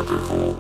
Herbivore.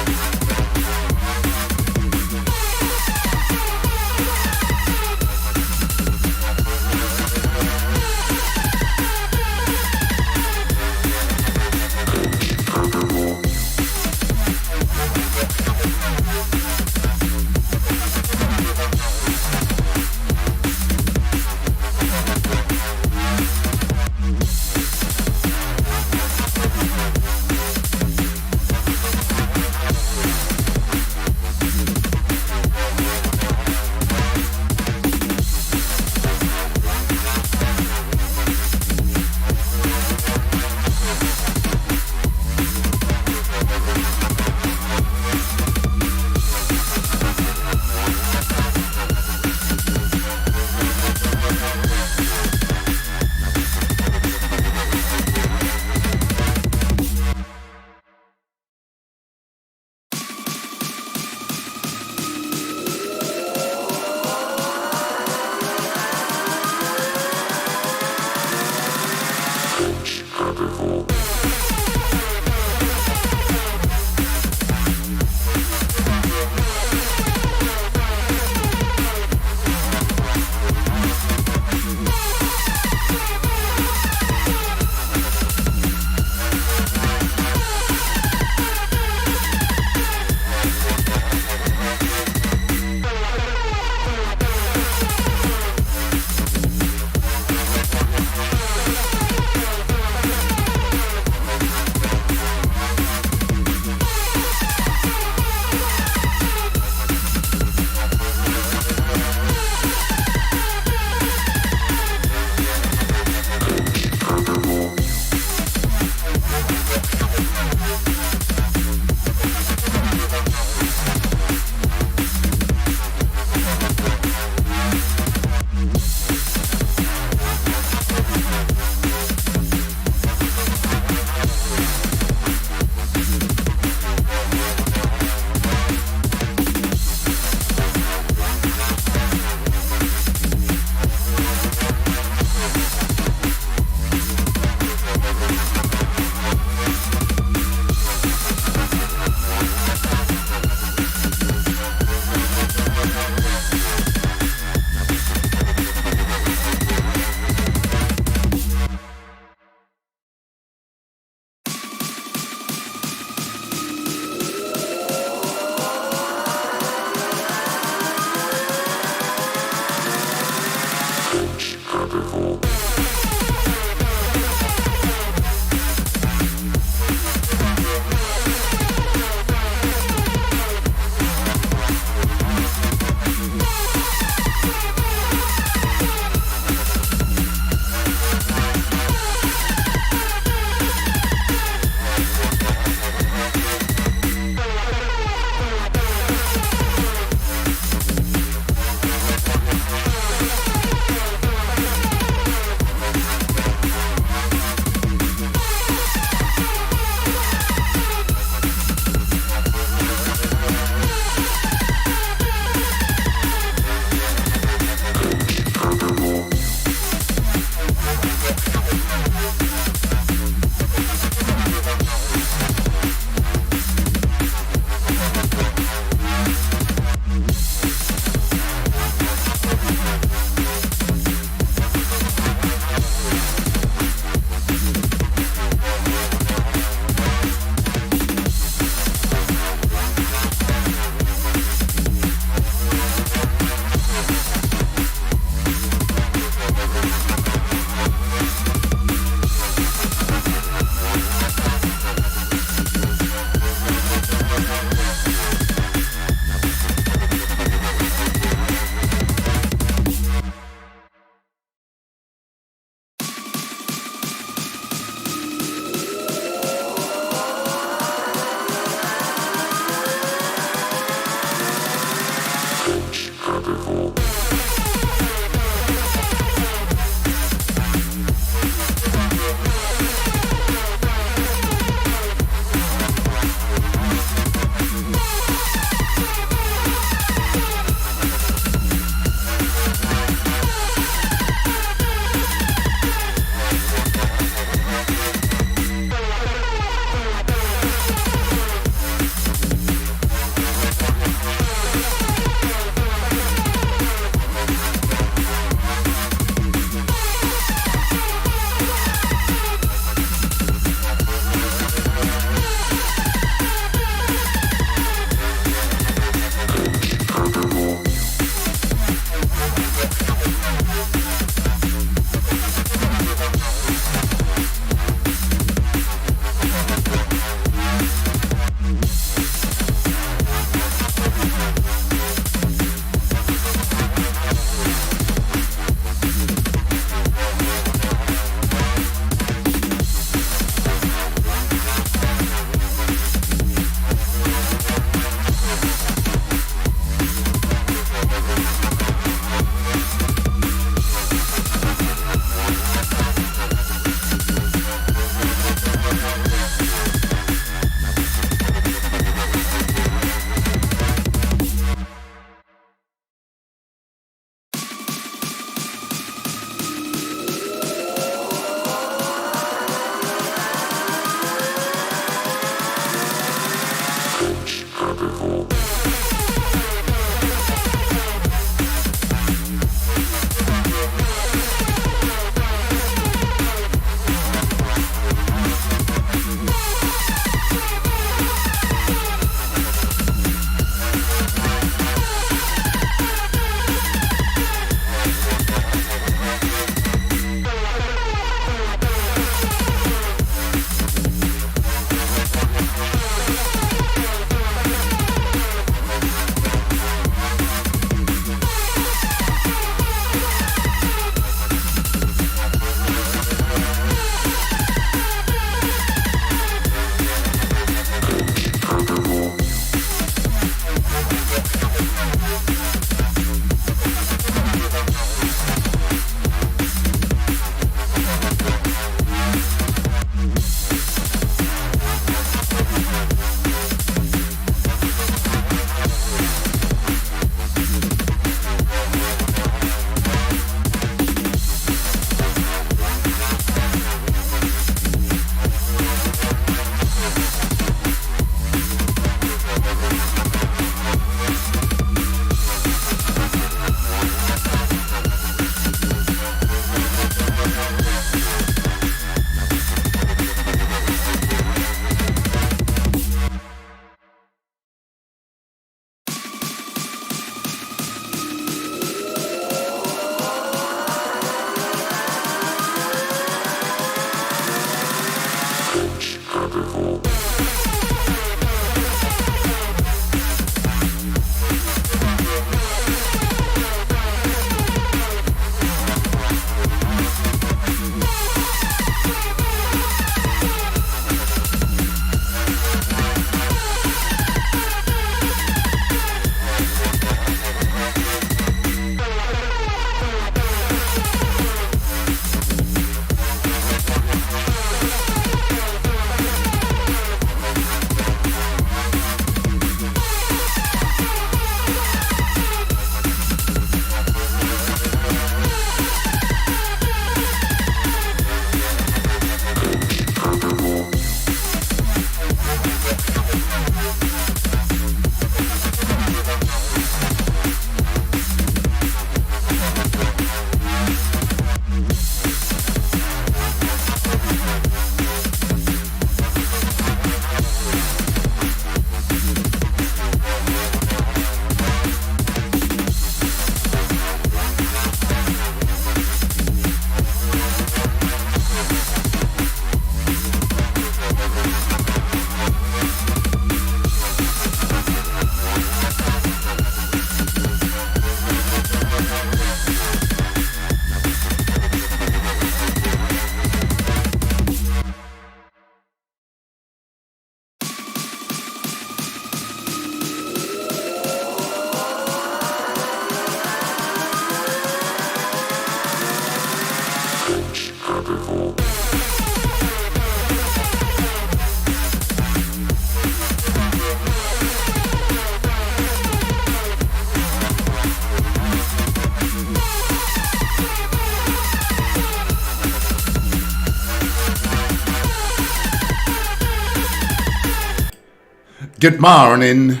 Good morning.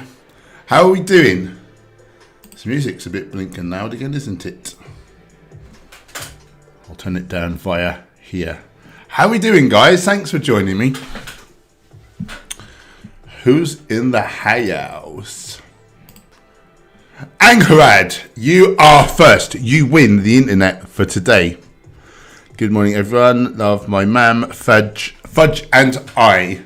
How are we doing? This music's a bit blinking loud again, isn't it? I'll turn it down via here. How are we doing, guys? Thanks for joining me. Who's in the house? Anchorad, you are first. You win the internet for today. Good morning, everyone. Love my mam, Fudge and I.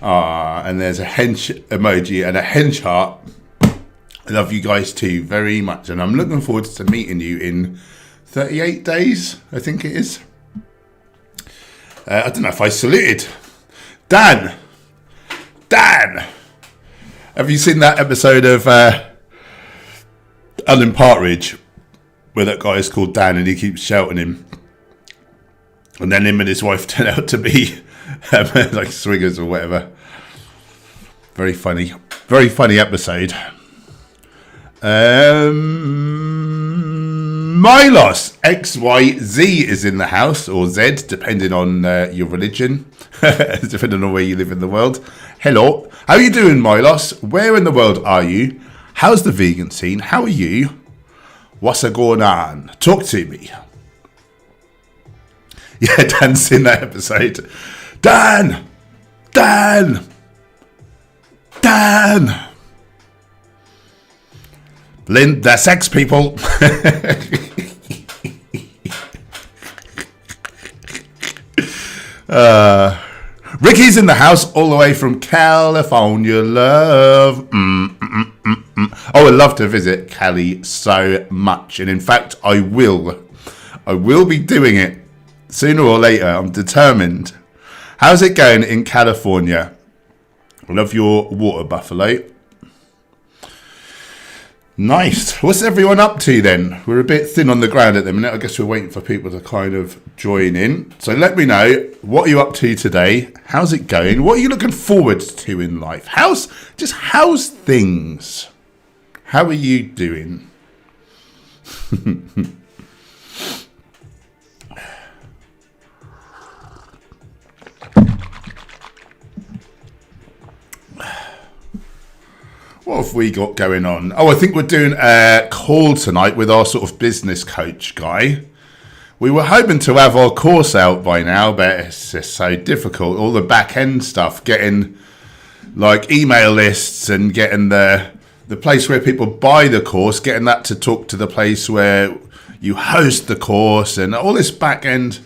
And there's a hench emoji and a hench heart. I love you guys too very much, and I'm looking forward to meeting you in 38 days, I think it is. I don't know if I saluted. Dan, have you seen that episode of Alan Partridge where that guy is called Dan and he keeps shouting him, and then him and his wife turn out to be like swingers or whatever? Very funny episode. Milos XYZ is in the house, or Z, depending on your religion, depending on where you live in the world. Hello, how are you doing, Milos? Where in the world are you? How's the vegan scene? How are you? What's going on? Talk to me. Yeah, Dan's in that episode. Dan. Lynn, they're sex people. Ricky's in the house all the way from California, love. Oh, I'd love to visit Cali so much. And in fact, I will be doing it sooner or later. I'm determined. How's it going in California? I love your water buffalo. Nice. What's everyone up to then? We're a bit thin on the ground at the minute. I guess we're waiting for people to kind of join in. So let me know, what are you up to today? How's it going? What are you looking forward to in life? How's things? How are you doing? What have we got going on? Oh, I think we're doing a call tonight with our sort of business coach guy. We were hoping to have our course out by now, but it's just so difficult. All the back end stuff, getting like email lists and getting the place where people buy the course, getting that to talk to the place where you host the course, and all this back end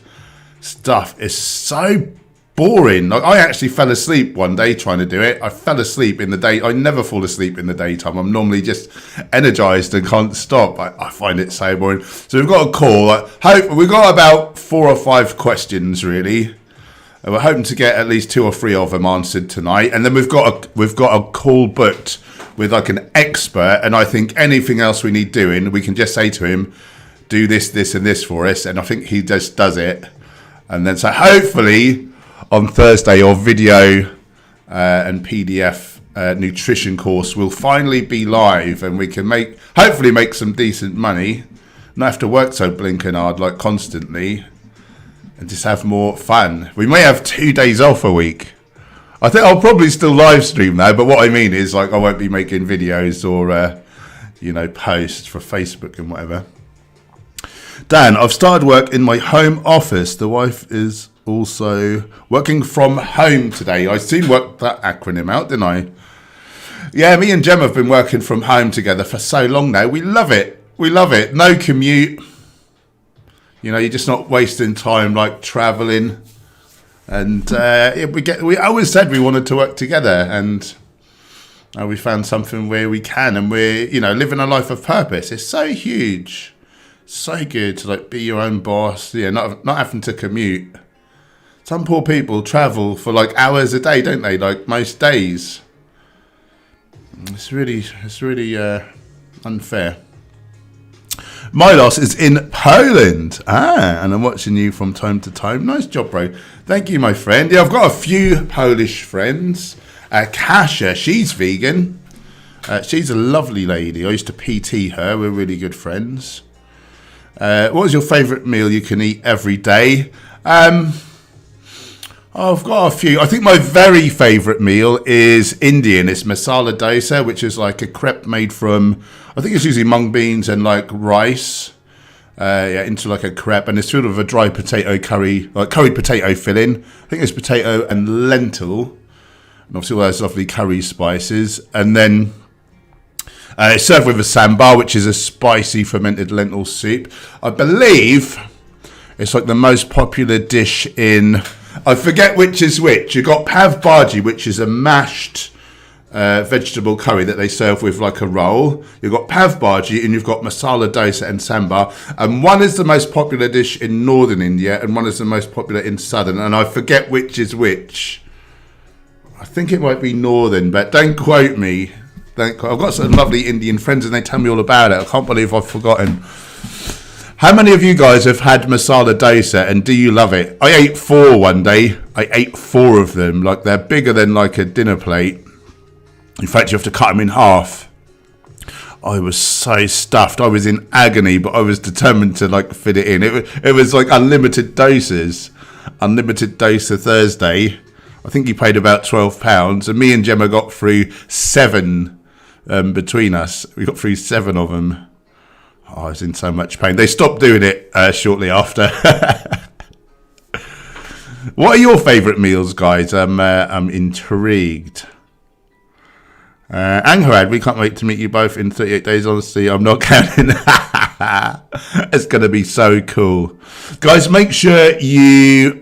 stuff is so boring. Like, I actually fell asleep one day trying to do it. I fell asleep in the day. I never fall asleep in the daytime. I'm normally just energized and can't stop. I find it so boring. So we've got a call. We've got about 4 or 5 questions really. We're hoping to get at least 2 or 3 of them answered tonight, and then we've got a call booked with like an expert. And I think anything else we need doing, we can just say to him, do this, and this for us. And I think he just does it. And then so hopefully on Thursday, your video and PDF nutrition course will finally be live, and we can hopefully make some decent money, not have to work so blinking hard like constantly, and just have more fun. We may have 2 days off a week. I think I'll probably still live stream though, but what I mean is like I won't be making videos or posts for Facebook and whatever. Dan, I've started work in my home office. The wife is also working from home today. I soon worked that acronym out, didn't I? Yeah, me and Gemma have been working from home together for so long now. We love it. No commute. You're just not wasting time like traveling. And we always said we wanted to work together, and we found something where we can, and we're living a life of purpose. It's so huge, so good to like be your own boss. Yeah, not having to commute. Some poor people travel for like hours a day, don't they? Like most days. It's really unfair. Milos is in Poland. And I'm watching you from time to time. Nice job, bro. Thank you, my friend. Yeah, I've got a few Polish friends. Kasia, she's vegan. She's a lovely lady. I used to PT her. We're really good friends. What is your favourite meal you can eat every day? I've got a few. I think my very favourite meal is Indian. It's masala dosa, which is like a crepe made from, I think it's usually mung beans and like rice, into like a crepe, and it's filled with a dry potato curry, like curried potato filling. I think it's potato and lentil, and obviously all those lovely curry spices, and then it's served with a sambar, which is a spicy fermented lentil soup. I believe it's like the most popular dish in, I forget which is which. You've got pav bhaji, which is a mashed vegetable curry that they serve with like a roll. You've got pav bhaji, and you've got masala dosa and sambar. And one is the most popular dish in northern India, and one is the most popular in southern. And I forget which is which. I think it might be northern, but don't quote me. I've got some lovely Indian friends, and they tell me all about it. I can't believe I've forgotten. How many of you guys have had masala dosa, and do you love it? I ate 4 one day. I ate 4 of them. Like, they're bigger than like a dinner plate. In fact, you have to cut them in half. I was so stuffed. I was in agony, but I was determined to like fit it in. It was like unlimited doses. Unlimited dosa Thursday. I think you paid about £12, and me and Gemma got through 7 between us. We got through 7 of them. Oh, I was in so much pain. They stopped doing it shortly after. What are your favourite meals, guys? I'm intrigued. Angharad, we can't wait to meet you both in 38 days. Honestly, I'm not counting. It's going to be so cool. Guys, make sure you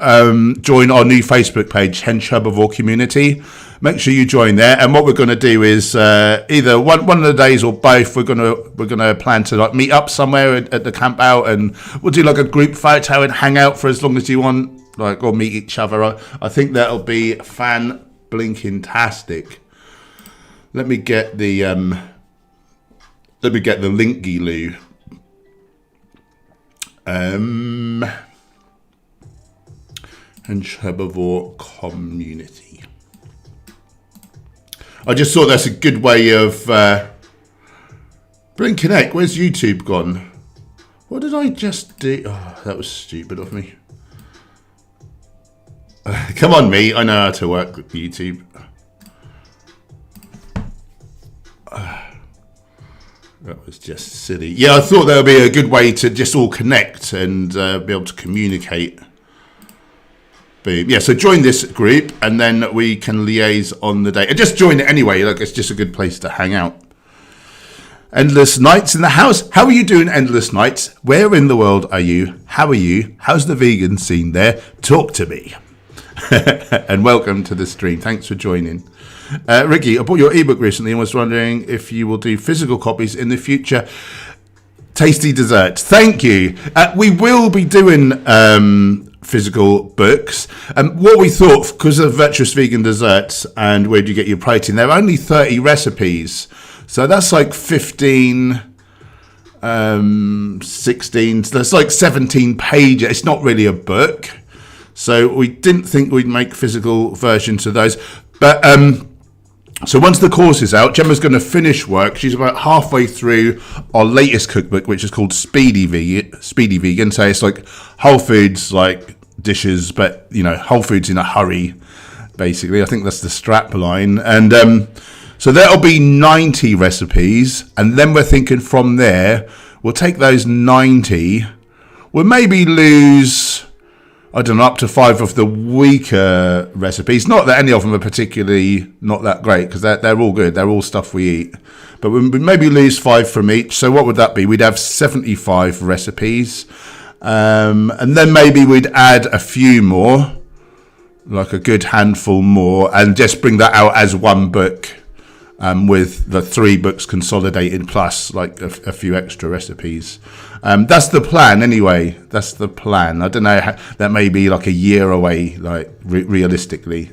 join our new Facebook page, Hench Herbivore Community. Make sure you join there. And what we're going to do is either one of the days or both. We're gonna plan to like meet up somewhere at the camp out, and we'll do like a group photo and hang out for as long as you want, like, or meet each other. I think that'll be fan-blinking-tastic. Let me get the linky-loo. Hench Herbivore Community. I just thought that's a good way of blinking heck. Where's YouTube gone? What did I just do? Oh, that was stupid of me. Come on, me. I know how to work with YouTube. That was just silly. Yeah, I thought that would be a good way to just all connect and be able to communicate. Boom. Yeah, so join this group, and then we can liaise on the day. And just join it anyway. Like, it's just a good place to hang out. Endless Nights in the house. How are you doing, Endless Nights? Where in the world are you? How are you? How's the vegan scene there? Talk to me. And welcome to the stream. Thanks for joining. Ricky, I bought your ebook recently and was wondering if you will do physical copies in the future. Tasty desserts. Thank you. We will be doing physical books. What we thought, because of Virtuous Vegan Desserts and Where Do You Get Your Protein, there are only 30 recipes. So that's like 15, 16, so that's like 17 pages. It's not really a book. So we didn't think we'd make physical versions of those. But so once the course is out, Gemma's going to finish work. She's about halfway through our latest cookbook, which is called Speedy Vegan. So it's like whole foods, like dishes, but, you know, whole foods in a hurry, basically. I think that's the strap line. And so there'll be 90 recipes. And then we're thinking from there, we'll take those 90. We'll maybe lose, I don't know, up to 5 of the weaker recipes. Not that any of them are particularly not that great, because they're all good. They're all stuff we eat. But we maybe lose 5 from each. So what would that be? We'd have 75 recipes. And then maybe we'd add a few more, like a good handful more, and just bring that out as one book, with the 3 books consolidated plus like a few extra recipes. That's the plan anyway. That's the plan. I don't know, that may be like a year away, like realistically.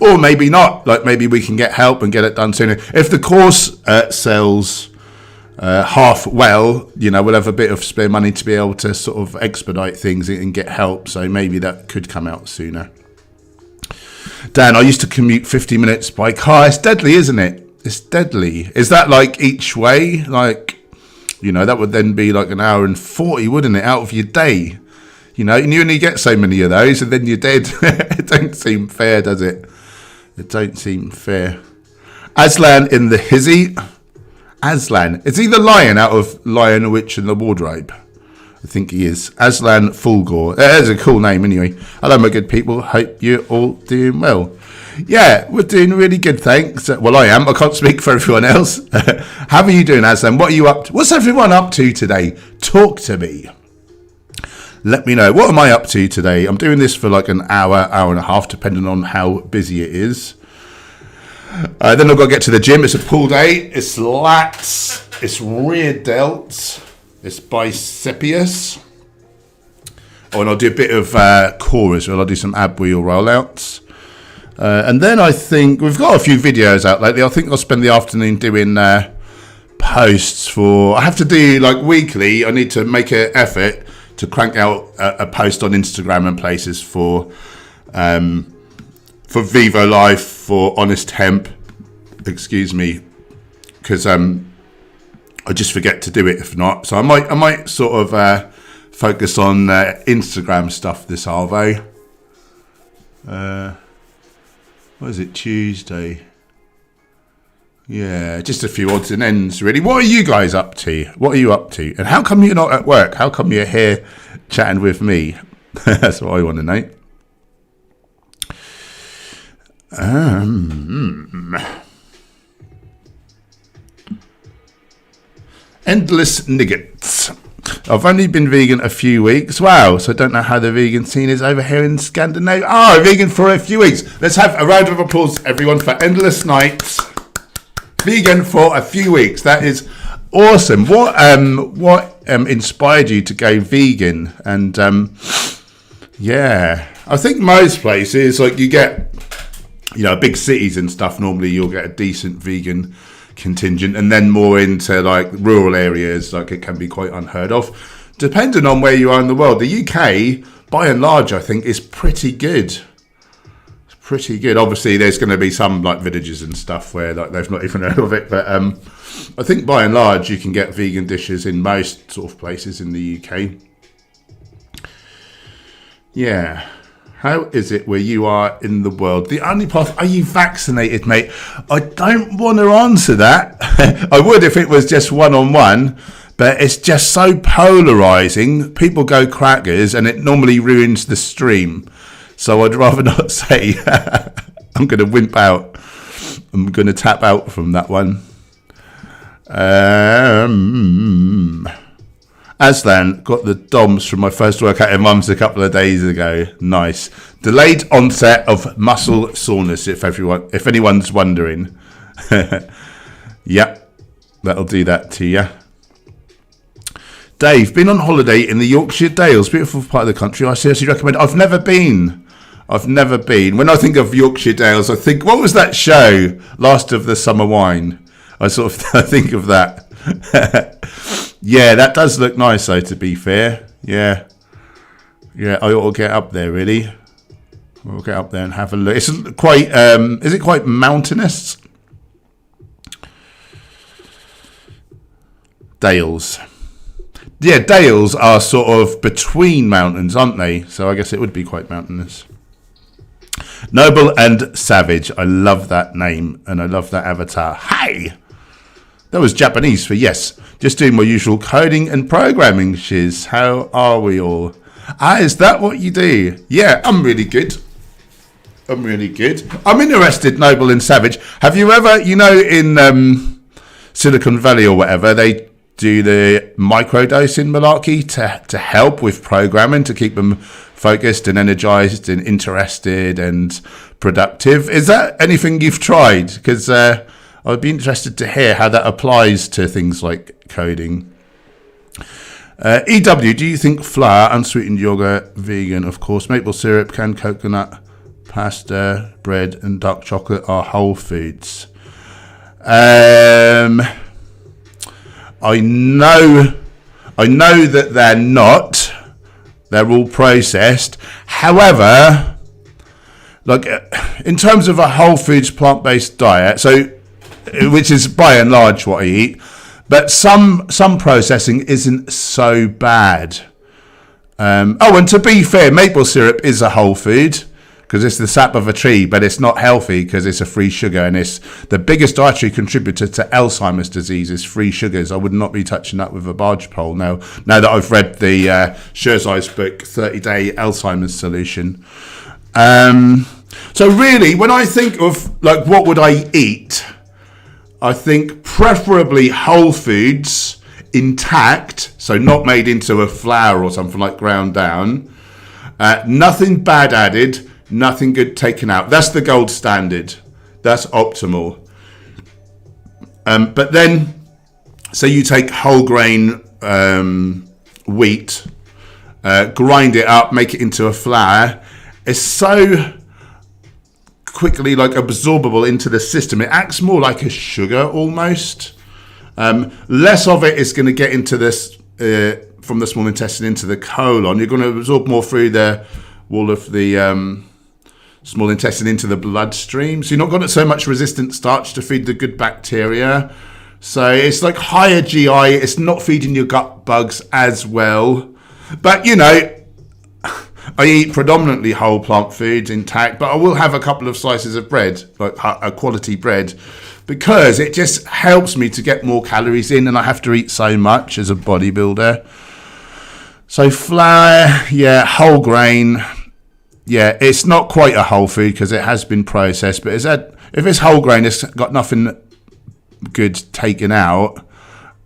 Or maybe not. Like, maybe we can get help and get it done sooner. If the course sells half well, you know, we'll have a bit of spare money to be able to sort of expedite things and get help. So maybe that could come out sooner. Dan, I used to commute 50 minutes by car. It's deadly, isn't it? It's deadly. Is that like each way? Like, you know, that would then be like an hour and 40, wouldn't it, out of your day? You know, and you only get so many of those, and then you're dead. It don't seem fair, does it? It don't seem fair. Aslan in the hizzy. Aslan. Is he the lion out of Lion, the Witch and the Wardrobe? I think he is. Aslan Fulgore. That's a cool name anyway. Hello, my good people. Hope you're all doing well. Yeah, we're doing really good, thanks. Well, I am. I can't speak for everyone else. How are you doing, Aslan? What are you up to? What's everyone up to today? Talk to me. Let me know. What am I up to today? I'm doing this for like an hour, hour and a half, depending on how busy it is. Then I've got to get to the gym. It's a pull day. It's lats. It's rear delts. It's biceps. Oh, and I'll do a bit of core as well. I'll do some ab wheel rollouts. And then I think we've got a few videos out lately. I think I'll spend the afternoon doing posts for... I have to do like weekly. I need to make an effort to crank out a post on Instagram and places for Vivo Life, for Honest Hemp. Excuse me, because I just forget to do it if not. So I might sort of focus on Instagram stuff this Arvo. What is it, Tuesday? Yeah, just a few odds and ends really. What are you guys up to? What are you up to? And how come you're not at work? How come you're here chatting with me? That's what I want to know. Endless niggets. I've only been vegan a few weeks. Wow, so I don't know how the vegan scene is over here in Scandinavia. Oh, vegan for a few weeks. Let's have a round of applause, everyone, for Endless Nights. Vegan for a few weeks. That is awesome. What inspired you to go vegan? And yeah, I think most places, like you get, you know, big cities and stuff, normally you'll get a decent vegan contingent, and then more into like rural areas, like it can be quite unheard of, depending on where you are in the world. The UK, by and large, I think is pretty good. It's pretty good. Obviously, there's going to be some like villages and stuff where like they've not even heard of it, but I think by and large you can get vegan dishes in most sort of places in the UK. Yeah. How is it where you are in the world? The only path... Are you vaccinated, mate? I don't want to answer that. I would if it was just one-on-one, but it's just so polarising. People go crackers, and it normally ruins the stream. So I'd rather not say. I'm going to wimp out. I'm going to tap out from that one. Aslan got the DOMS from my first workout in Mum's a couple of days ago. Nice. Delayed onset of muscle soreness, if anyone's wondering. Yep, that'll do that to you. Dave, been on holiday in the Yorkshire Dales, beautiful part of the country. I seriously recommend. I've never been. When I think of Yorkshire Dales, I think, what was that show? Last of the Summer Wine. I sort of think of that. Yeah, that does look nice though, to be fair. Yeah, I ought to get up there really. We'll get up there and have a look. It's quite, is it quite mountainous? Dales. Yeah, dales are sort of between mountains, aren't they? So I guess it would be quite mountainous. Noble and Savage. I love that name and I love that avatar. Hey! That was Japanese for yes. Just doing my usual coding and programming shiz. How are we all? Is that what you do? Yeah, I'm really good. I'm interested, Noble and Savage. Have you ever, you know, in Silicon Valley or whatever, they do the microdosing malarkey to help with programming, to keep them focused and energized and interested and productive. Is that anything you've tried? Because I'd be interested to hear how that applies to things like coding. EW, do you think flour, unsweetened yogurt, vegan, of course, maple syrup, canned coconut, pasta, bread, and dark chocolate are whole foods? I know that they're not. They're all processed. However, like in terms of a whole foods plant-based diet, so which is by and large what I eat, but some processing isn't so bad. Oh, and to be fair, maple syrup is a whole food because it's the sap of a tree, but it's not healthy because it's a free sugar, and it's the biggest dietary contributor to Alzheimer's disease is free sugars. I would not be touching that with a barge pole now that I've read the Scherzai's book, 30-Day Alzheimer's Solution. So really, when I think of like what would I eat, I think preferably whole foods, intact, so not made into a flour or something like ground down, nothing bad added, nothing good taken out. That's the gold standard. That's optimal. But then, so you take whole grain wheat, grind it up, make it into a flour. It's so quickly like absorbable into the system. It acts more like a sugar almost. Less of it is going to get into this from the small intestine into the colon. You're going to absorb more through the wall of the small intestine into the bloodstream. So you're not got so much resistant starch to feed the good bacteria. So it's like higher GI. It's not feeding your gut bugs as well. But, you know, I eat predominantly whole plant foods intact, but I will have a couple of slices of bread, like a quality bread, because it just helps me to get more calories in, and I have to eat so much as a bodybuilder. So flour, yeah, whole grain, yeah, it's not quite a whole food because it has been processed, but if it's whole grain, it's got nothing good taken out.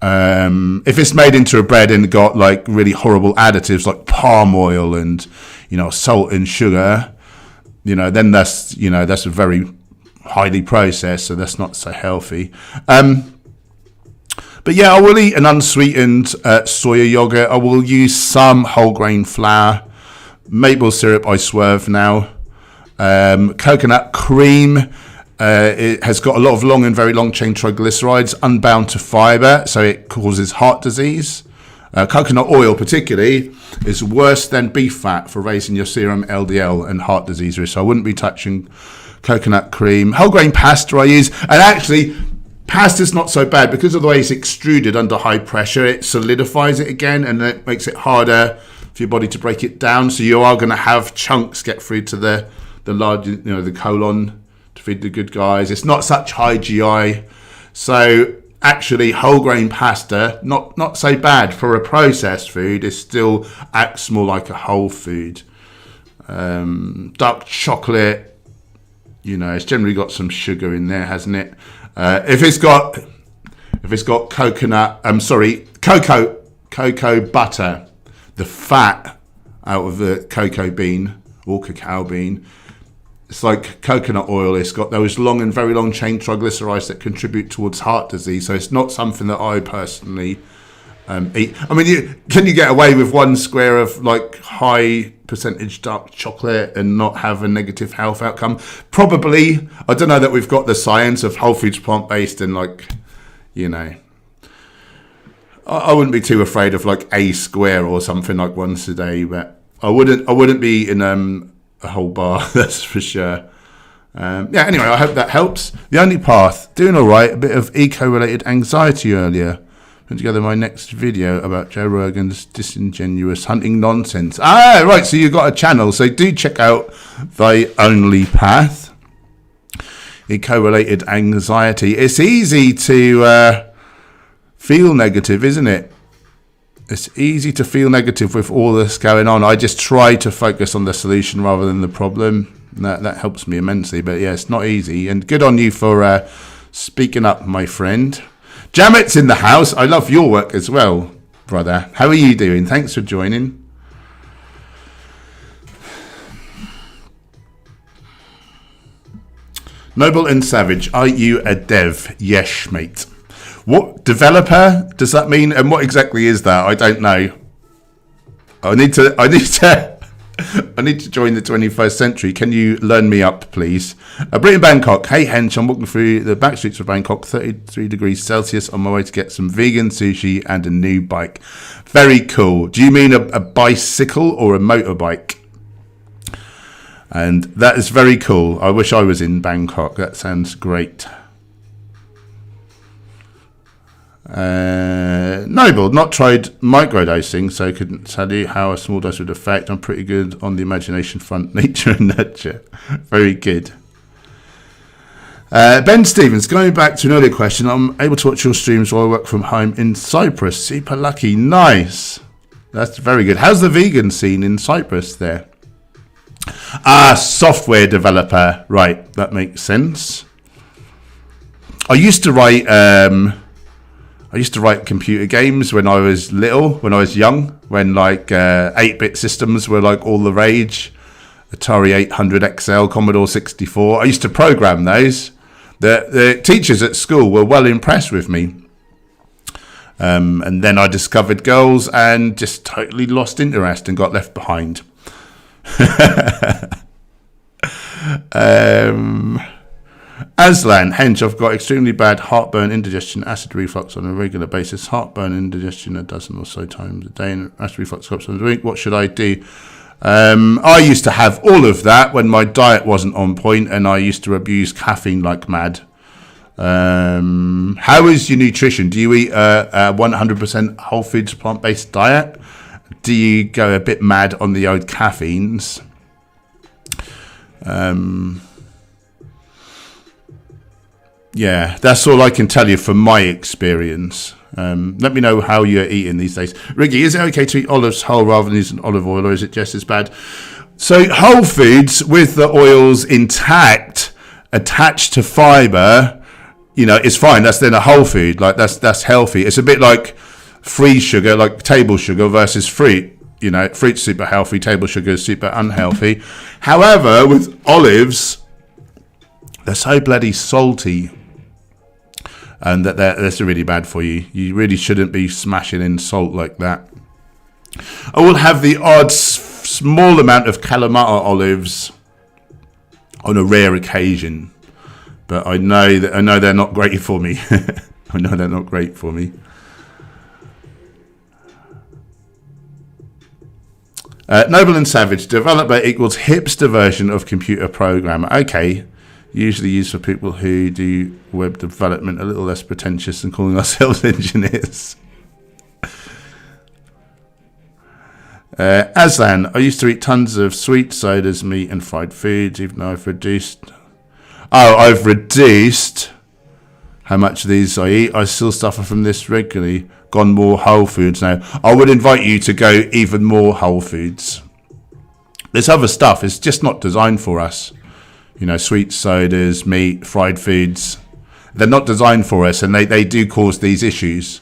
If it's made into a bread and got like really horrible additives like palm oil and, you know, salt and sugar, you know, then that's a very highly processed, so that's not so healthy. But yeah, I will eat an unsweetened soya yogurt. I will use some whole grain flour. Maple syrup I swerve now. Coconut cream. It has got a lot of long and very long chain triglycerides, unbound to fiber, so it causes heart disease. Coconut oil particularly is worse than beef fat for raising your serum LDL and heart disease risk. So I wouldn't be touching coconut cream. Whole grain pasta I use, and actually pasta's not so bad because of the way it's extruded under high pressure. It solidifies it again, and it makes it harder for your body to break it down. So you are going to have chunks get through to the large, you know, the colon to feed the good guys. It's not such high GI. So actually whole grain pasta, not so bad for a processed food. It still acts more like a whole food. Dark chocolate, you know, it's generally got some sugar in there, hasn't it? If it's got cocoa butter, the fat out of the cocoa bean or cacao bean, it's like coconut oil. It's got those long and very long chain triglycerides that contribute towards heart disease. So it's not something that I personally eat. I mean, can you get away with one square of like high percentage dark chocolate and not have a negative health outcome? Probably. I don't know that we've got the science of whole foods plant-based and like, you know, I wouldn't be too afraid of like a square or something like once a day, but I wouldn't be eating a whole bar, that's for sure. Yeah, anyway, I hope that helps. The only path, doing all right, a bit of eco-related anxiety earlier. Put together my next video about Joe Rogan's disingenuous hunting nonsense. Ah, right, so you've got a channel, so do check out Thy Only Path. Eco-related anxiety. It's easy to feel negative, isn't it? It's easy to feel negative with all this going on. I just try to focus on the solution rather than the problem. That helps me immensely. But yeah, it's not easy. And good on you for speaking up, my friend. Jamet's in the house. I love your work as well, brother. How are you doing? Thanks for joining. Noble and Savage, are you a dev? Yes, mate. What developer does that mean, and what exactly is that? I don't know. I need to join the 21st century. Can you learn me up, please? Britain, Bangkok. Hey, Hench, I'm walking through the back streets of Bangkok, 33 degrees Celsius, on my way to get some vegan sushi and a new bike. Very cool. Do you mean a bicycle or a motorbike? And that is very cool. I wish I was in Bangkok. That sounds great. Noble, not tried microdosing, so couldn't tell you how a small dose would affect. I'm pretty good on the imagination front, nature and nurture. Very good. Ben Stevens, going back to an earlier question, I'm able to watch your streams while I work from home in Cyprus. Super lucky. Nice. That's very good. How's the vegan scene in Cyprus there? Software developer. Right, that makes sense. I used to write computer games when I was little, when I was young, when like 8-bit systems were like all the rage. Atari 800 XL, Commodore 64. I used to program those. The teachers at school were well impressed with me. And then I discovered girls and just totally lost interest and got left behind. Aslan, Hench, I've got extremely bad heartburn, indigestion, acid reflux on a regular basis. Heartburn, indigestion a dozen or so times a day, and acid reflux cups a week. What should I do? I used to have all of that when my diet wasn't on point, and I used to abuse caffeine like mad. How is your nutrition? Do you eat a 100% whole foods plant-based diet? Do you go a bit mad on the old caffeines? Yeah, that's all I can tell you from my experience. Let me know how you're eating these days. Ricky, is it okay to eat olives whole rather than using olive oil, or is it just as bad? So whole foods with the oils intact, attached to fibre, you know, it's fine. That's then a whole food. Like that's healthy. It's a bit like free sugar, like table sugar versus fruit. You know, fruit's super healthy, table sugar is super unhealthy. However, with olives, they're so bloody salty. And that's really bad for you. You really shouldn't be smashing in salt like that. I will have the odd small amount of Kalamata olives on a rare occasion, but I know they're not great for me. I know they're not great for me. Noble and Savage, developer equals hipster version of computer programmer. Okay. Usually used for people who do web development, a little less pretentious than calling ourselves engineers. Aslan, I used to eat tons of sweet sodas, meat and fried foods, even though I've reduced. Oh, I've reduced how much of these I eat. I still suffer from this regularly. Gone more whole foods now. I would invite you to go even more whole foods. This other stuff is just not designed for us. You know, sweet sodas, meat, fried foods. They're not designed for us, and they do cause these issues.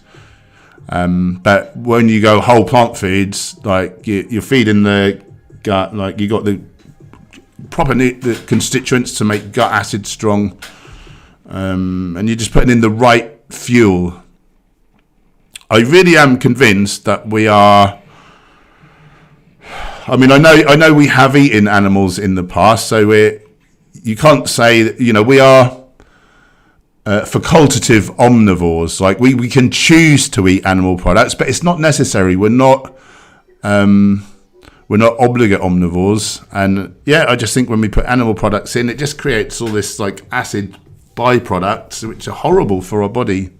But when you go whole plant foods, like you're feeding the gut, like you got the proper the constituents to make gut acid strong, and you're just putting in the right fuel. I really am convinced that we are. I mean, I know we have eaten animals in the past, so you can't say that, you know, we are facultative omnivores. Like we can choose to eat animal products, but it's not necessary. We're not obligate omnivores. And yeah, I just think when we put animal products in, it just creates all this like acid byproducts, which are horrible for our body.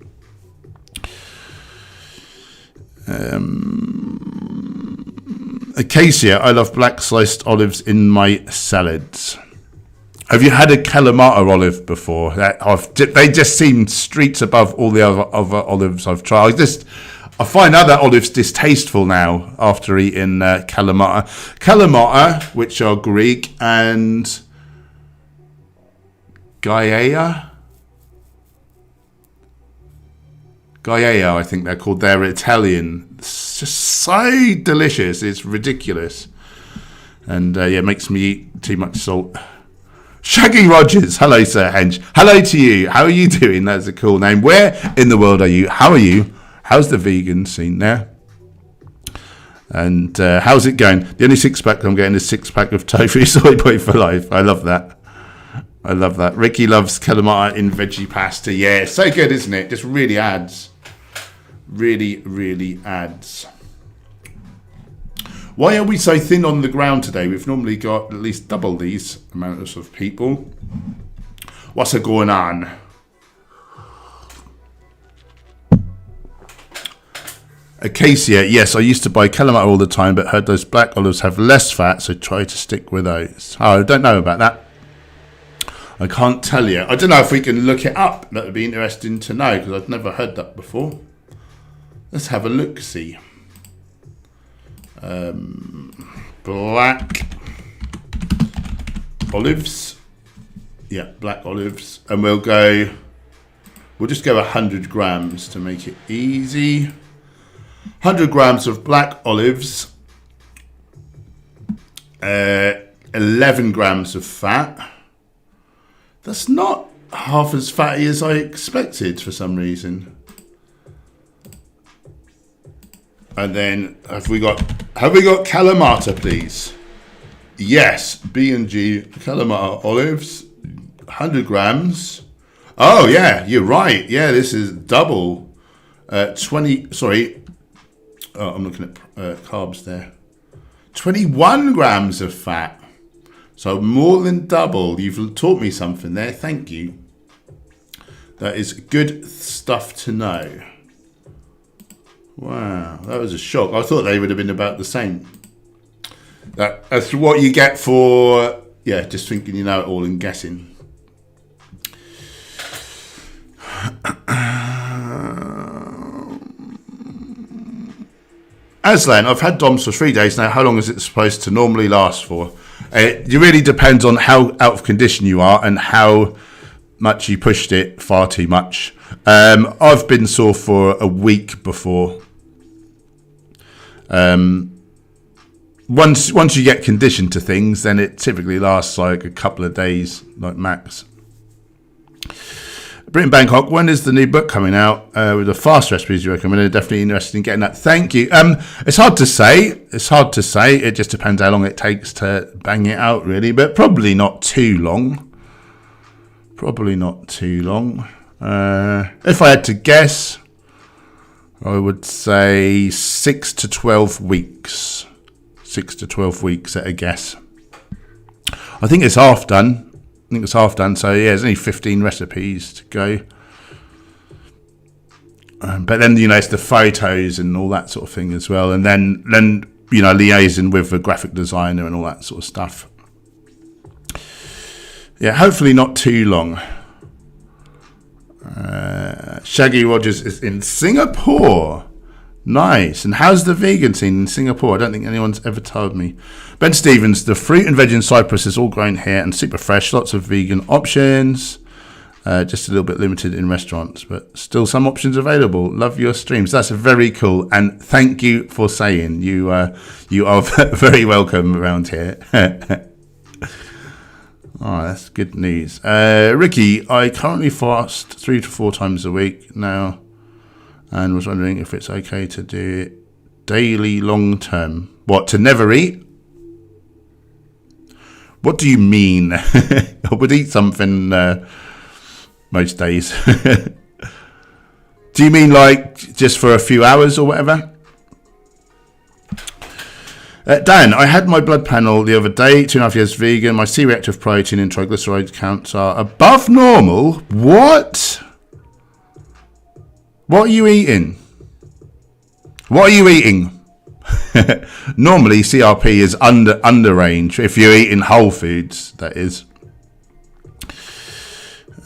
Acacia, I love black sliced olives in my salads. Have you had a Kalamata olive before? They just seem streets above all the other olives I've tried. I find other olives distasteful now after eating Kalamata. Kalamata, which are Greek, and Gaia, I think they're called. They're Italian. It's just so delicious. It's ridiculous. And it makes me eat too much salt. Shaggy Rogers, hello Sir Hench. Hello to you. How are you doing? That's a cool name. Where in the world are you? How are you? How's the vegan scene there? And how's it going? The only six-pack I'm getting is 6-pack of tofu soy boy for life. I love that. I love that. Ricky loves Kalamata in veggie pasta. Yeah, it's so good, isn't it? Just really adds. Really, really adds. Why are we so thin on the ground today? We've normally got at least double these amounts of people. What's going on? Acacia, yes, I used to buy Kalamata all the time, but heard those black olives have less fat, so try to stick with those. Oh, I don't know about that. I can't tell you. I don't know if we can look it up. That would be interesting to know, because I've never heard that before. Let's have a look-see. Black olives. Yeah, black olives. And we'll just go 100 grams to make it easy. 100 grams of black olives. 11 grams of fat. That's not half as fatty as I expected for some reason. And then have we got Kalamata, please? Yes, B&G Kalamata olives, 100 grams. Oh yeah, you're right. Yeah, this is double. 20. Sorry. Oh, I'm looking at carbs there. 21 grams of fat. So more than double. You've taught me something there. Thank you. That is good stuff to know. Wow, that was a shock. I thought they would have been about the same. That's what you get for, just thinking you know it all and guessing. Aslan, I've had DOMS for 3 days now. How long is it supposed to normally last for? It really depends on how out of condition you are and how much you pushed it far too much. I've been sore for a week before. Once you get conditioned to things, then it typically lasts like a couple of days, like max. Britain Bangkok, when is the new book coming out with the fast recipes you recommend? Definitely interested in getting that. Thank you. It's hard to say. It just depends how long it takes to bang it out, really, but probably not too long. If I had to guess, I would say 6 to 12 weeks. 6 to 12 weeks at a guess. I think it's half done. So yeah, there's only 15 recipes to go. But then, it's the photos and all that sort of thing as well. And then liaising with the graphic designer and all that sort of stuff. Yeah, hopefully not too long. Shaggy Rogers is in Singapore. Nice. And how's the vegan scene in Singapore? I don't think anyone's ever told me. Ben Stevens, the fruit and veg in Cyprus is all grown here and super fresh. Lots of vegan options. Just a little bit limited in restaurants, but still some options available. Love your streams. That's very cool. And thank you for saying you are very welcome around here. Oh, that's good news. Ricky, I currently fast 3 to 4 times a week now and was wondering if it's okay to do it daily long term. What, to never eat? What do you mean? I would eat something most days. Do you mean like just for a few hours or whatever? Dan, I had my blood panel the other day, 2.5 years vegan. My C-reactive protein and triglyceride counts are above normal. What? What are you eating? Normally, CRP is under range. If you're eating whole foods, that is.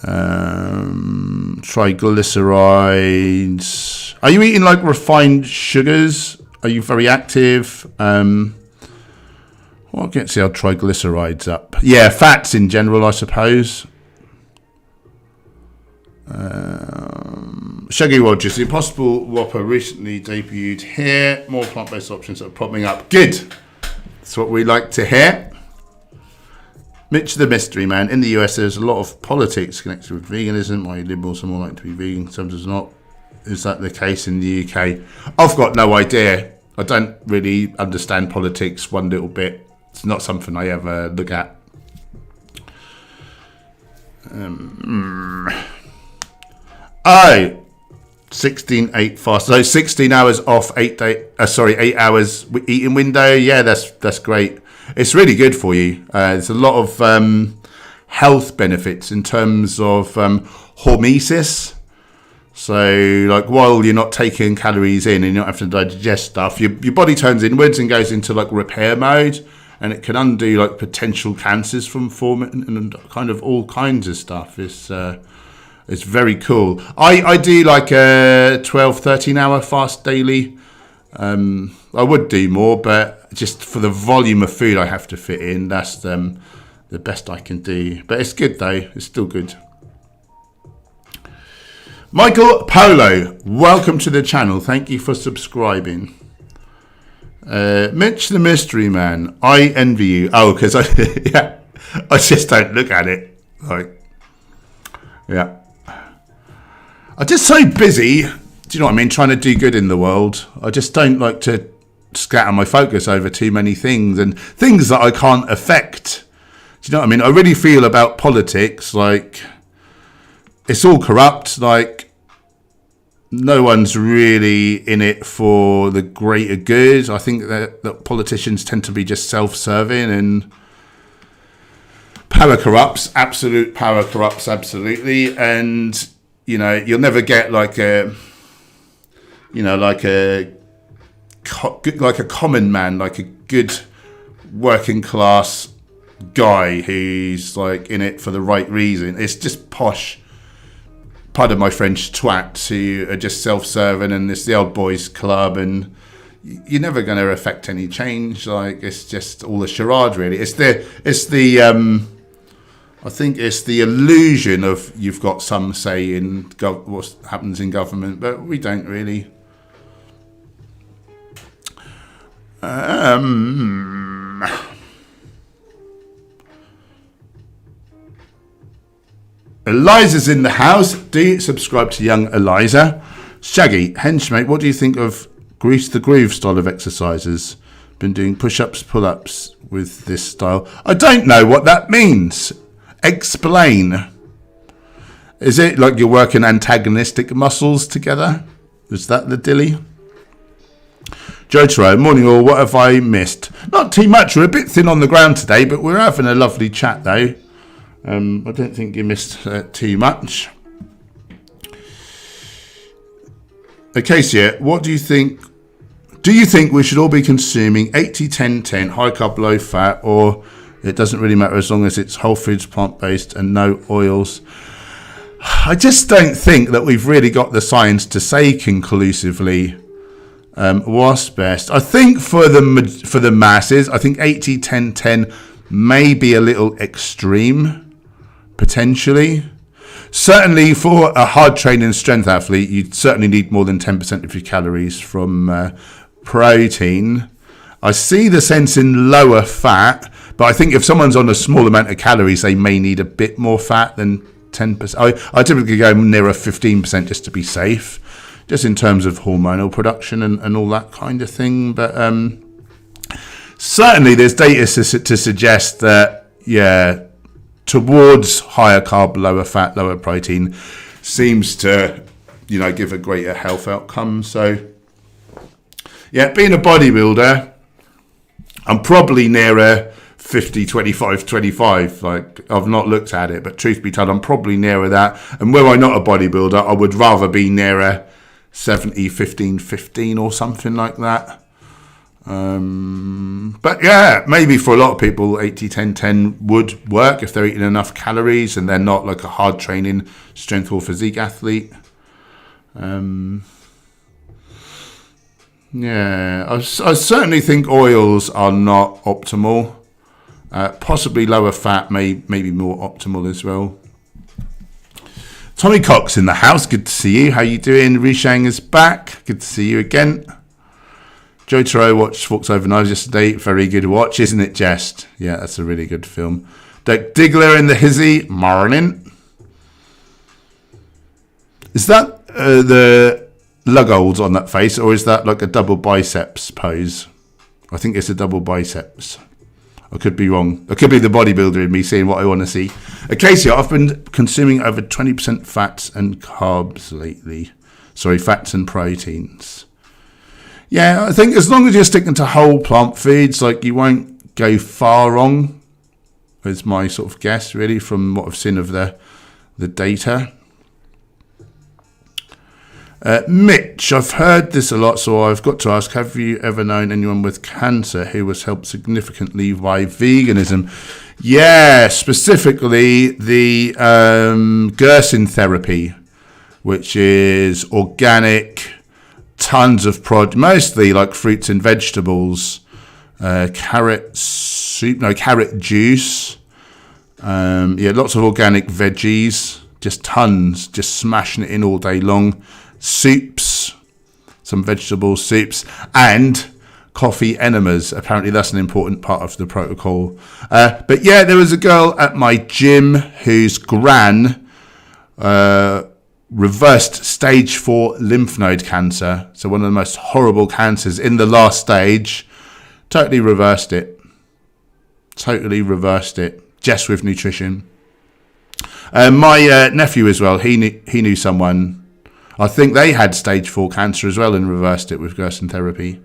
Triglycerides. Are you eating like refined sugars? Are you very active? What gets your triglycerides up? Yeah, fats in general, I suppose. Shaggy Rogers, the Impossible Whopper recently debuted here. More plant-based options are popping up. Good. That's what we like to hear. Mitch the Mystery Man. In the US, there's a lot of politics connected with veganism. Why liberals are more likely to be vegan, sometimes not. Is that the case in the UK? I've got no idea. I don't really understand politics one little bit. It's not something I ever look at. 16-8 fast. So 16 hours off, 8 hours eating window. Yeah, that's great. It's really good for you. There's a lot of health benefits in terms of hormesis. So, like, while you're not taking calories in and you're not having to digest stuff, your body turns inwards and goes into, like, repair mode. And it can undo, like, potential cancers from forming and kind of all kinds of stuff. It's very cool. I do, like, a 12, 13-hour fast daily. I would do more, but just for the volume of food I have to fit in, that's the best I can do. But it's good, though. It's still good. Michael Polo, welcome to the channel. Thank you for subscribing. Mitch the Mystery Man, I envy you. Oh, because I just don't look at it. Like, yeah. I'm just so busy. Do you know what I mean? Trying to do good in the world. I just don't like to scatter my focus over too many things and things that I can't affect. Do you know what I mean? I really feel about politics like it's all corrupt. Like, no one's really in it for the greater good. I think that politicians tend to be just self-serving, and power corrupts. Absolute power corrupts, absolutely. And, you know, you'll never get like a common man, like a good working class guy who's like in it for the right reason. It's just posh, pardon my French, twats who are just self-serving, and it's the old boys club, and you're never going to affect any change. Like, it's just all a charade, really. I think it's the illusion of you've got some say in what happens in government, but we don't really. Eliza's in the house. Do subscribe to young Eliza. Shaggy, henchmate, what do you think of Grease the Groove style of exercises? Been doing push-ups, pull-ups with this style. I don't know what that means. Explain. Is it like you're working antagonistic muscles together? Is that the dilly? Jotaro, morning all. What have I missed? Not too much. We're a bit thin on the ground today, but we're having a lovely chat though. I don't think you missed too much. Acacia, what do you think? Do you think we should all be consuming 80-10-10, high carb, low fat, or it doesn't really matter as long as it's whole foods, plant-based, and no oils? I just don't think that we've really got the science to say conclusively what's best. I think for the masses, I think 80-10-10 may be a little extreme. Potentially. Certainly for a hard training strength athlete, you'd certainly need more than 10% of your calories from protein. I see the sense in lower fat, but I think if someone's on a small amount of calories, they may need a bit more fat than 10%. I typically go nearer 15% just to be safe, just in terms of hormonal production and all that kind of thing. But certainly there's data to suggest that, yeah, towards higher carb, lower fat, lower protein seems to, you know, give a greater health outcome. So, yeah, being a bodybuilder, I'm probably nearer 50, 25, 25. Like, I've not looked at it, but truth be told, I'm probably nearer that. And were I not a bodybuilder, I would rather be nearer 70, 15, 15 or something like that. But yeah, maybe for a lot of people 80-10-10 would work if they're eating enough calories and they're not like a hard training strength or physique athlete. Yeah, I certainly think oils are not optimal. Possibly lower fat may be more optimal as well. Tommy Cox in the house, good to see you. How you doing? Rishang is back, good to see you again. Jotaro watched Forks Over Knives yesterday. Very good watch, isn't it, Jest? Yeah, that's a really good film. Dirk Diggler in the hizzy. Morning. Is that the lugolds on that face, or is that like a double biceps pose? I think it's a double biceps. I could be wrong. It could be the bodybuilder in me seeing what I want to see. Acacia, I've been consuming over 20% fats and carbs lately. Sorry, fats and proteins. Yeah, I think as long as you're sticking to whole plant foods, like, you won't go far wrong, is my sort of guess, really, from what I've seen of the data. Mitch, I've heard this a lot, so I've got to ask, have you ever known anyone with cancer who was helped significantly by veganism? Yeah, specifically the Gerson therapy, which is organic, tons of mostly like fruits and vegetables, carrot juice, lots of organic veggies, just tons, just smashing it in all day long. Soups, some vegetable soups, and coffee enemas. Apparently that's an important part of the protocol. But yeah, there was a girl at my gym whose gran reversed stage 4 lymph node cancer. So one of the most horrible cancers in the last stage. Totally reversed it. Just with nutrition. My nephew as well, he knew someone. I think they had stage 4 cancer as well and reversed it with Gerson therapy.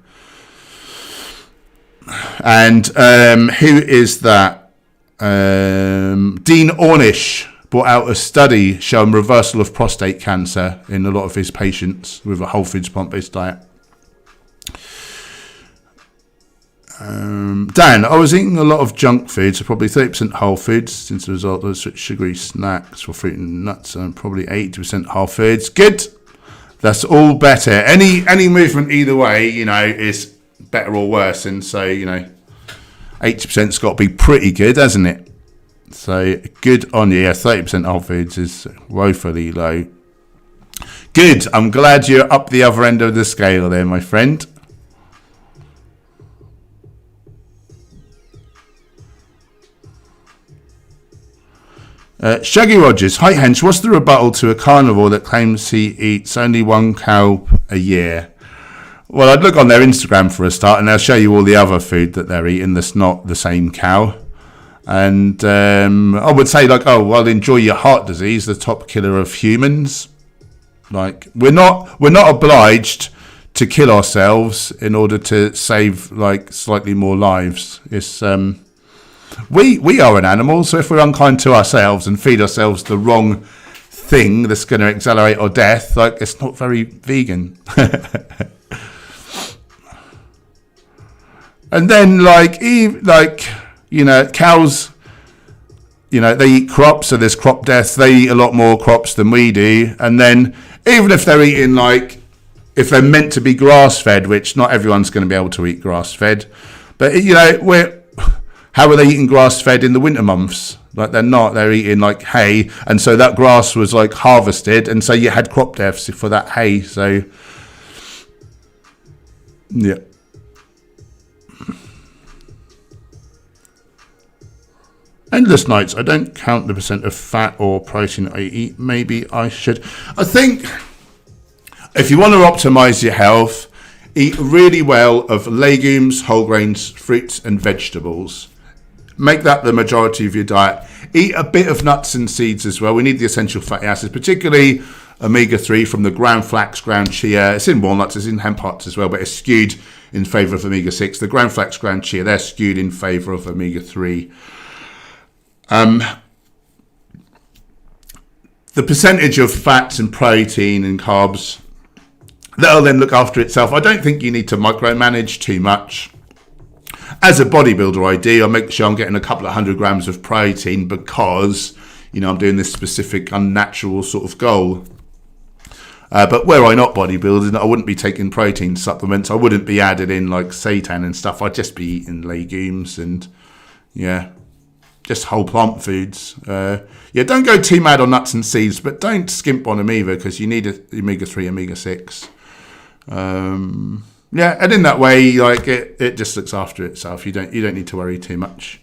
And who is that? Dean Ornish brought out a study showing reversal of prostate cancer in a lot of his patients with a whole foods plant-based diet. Dan, I was eating a lot of junk food, so probably 30% whole foods since the result of sugary snacks for fruit and nuts, and probably 80% whole foods. Good. That's all better. Any movement either way, is better or worse. And so, 80%'s got to be pretty good, hasn't it? So good on you. Yeah, 30% whole foods is woefully low. Good. I'm glad you're up the other end of the scale there, my friend. Shaggy Rogers, hi Hench, what's the rebuttal to a carnivore that claims he eats only 1 cow a year? Well, I'd look on their Instagram for a start and they'll show you all the other food that they're eating that's not the same cow. And I would say enjoy your heart disease, the top killer of humans. Like, we're not obliged to kill ourselves in order to save slightly more lives. It's We are an animal, so if we're unkind to ourselves and feed ourselves the wrong thing that's going to accelerate our death, it's not very vegan. And then, cows, they eat crops, so there's crop death. They eat a lot more crops than we do. And then, even if they're eating, if they're meant to be grass-fed, which not everyone's going to be able to eat grass-fed, but, how are they eating grass-fed in the winter months? They're not. They're eating hay, and so that grass was harvested, and so you had crop deaths for that hay. So, yeah. Endless nights. I don't count the percent of fat or protein I eat. Maybe I should. I think if you want to optimize your health, eat really well of legumes, whole grains, fruits, and vegetables. Make that the majority of your diet. Eat a bit of nuts and seeds as well. We need the essential fatty acids, particularly omega-3 from the ground flax, ground chia. It's in walnuts, it's in hemp hearts as well, but it's skewed in favour of omega-6. The ground flax, ground chia, they're skewed in favour of omega-3. The percentage of fats and protein and carbs, that'll then look after itself. I don't think you need to micromanage too much. As a bodybuilder, I do. I make sure I'm getting a couple of 100 grams of protein because, I'm doing this specific unnatural sort of goal. But where I'm not bodybuilding, I wouldn't be taking protein supplements. I wouldn't be adding in seitan and stuff. I'd just be eating legumes and, just whole plant foods. Don't go too mad on nuts and seeds, but don't skimp on them either because you need omega-3, omega-6. And in that way, it just looks after itself. You don't need to worry too much.